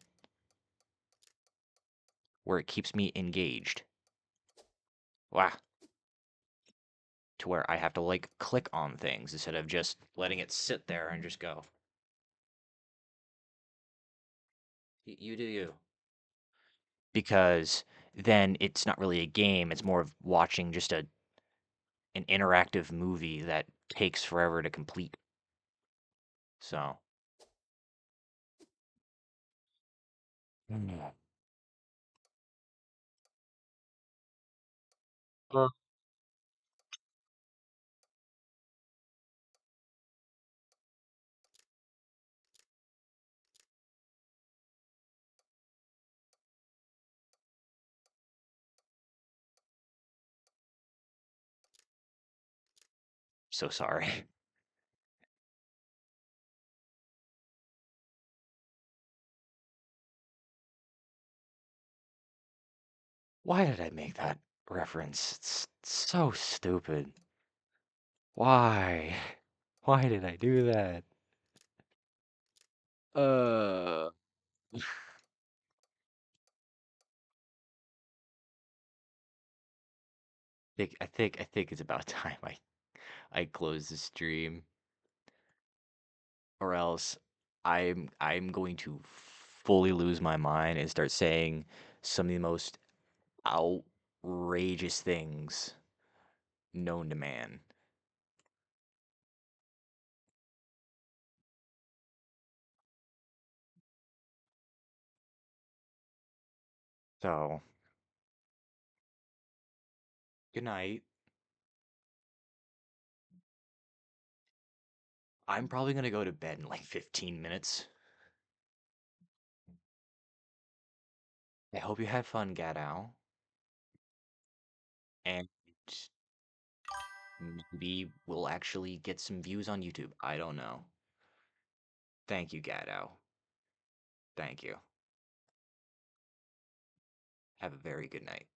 where it keeps me engaged. Wow. To where I have to like click on things instead of just letting it sit there and just go. You do you. Because then it's not really a game, it's more of watching just an interactive movie that takes forever to complete. So, mm. So sorry. Why did I make that reference? It's so stupid. Why? Why did I do that? Uh, I think it's about time I close the stream, or else I'm going to fully lose my mind and start saying some of the most outrageous things known to man. So, good night. I'm probably gonna go to bed in like 15 minutes. I hope you had fun, Gadow, and maybe we'll actually get some views on YouTube. I don't know. Thank you, Gadow. Thank you. Have a very good night.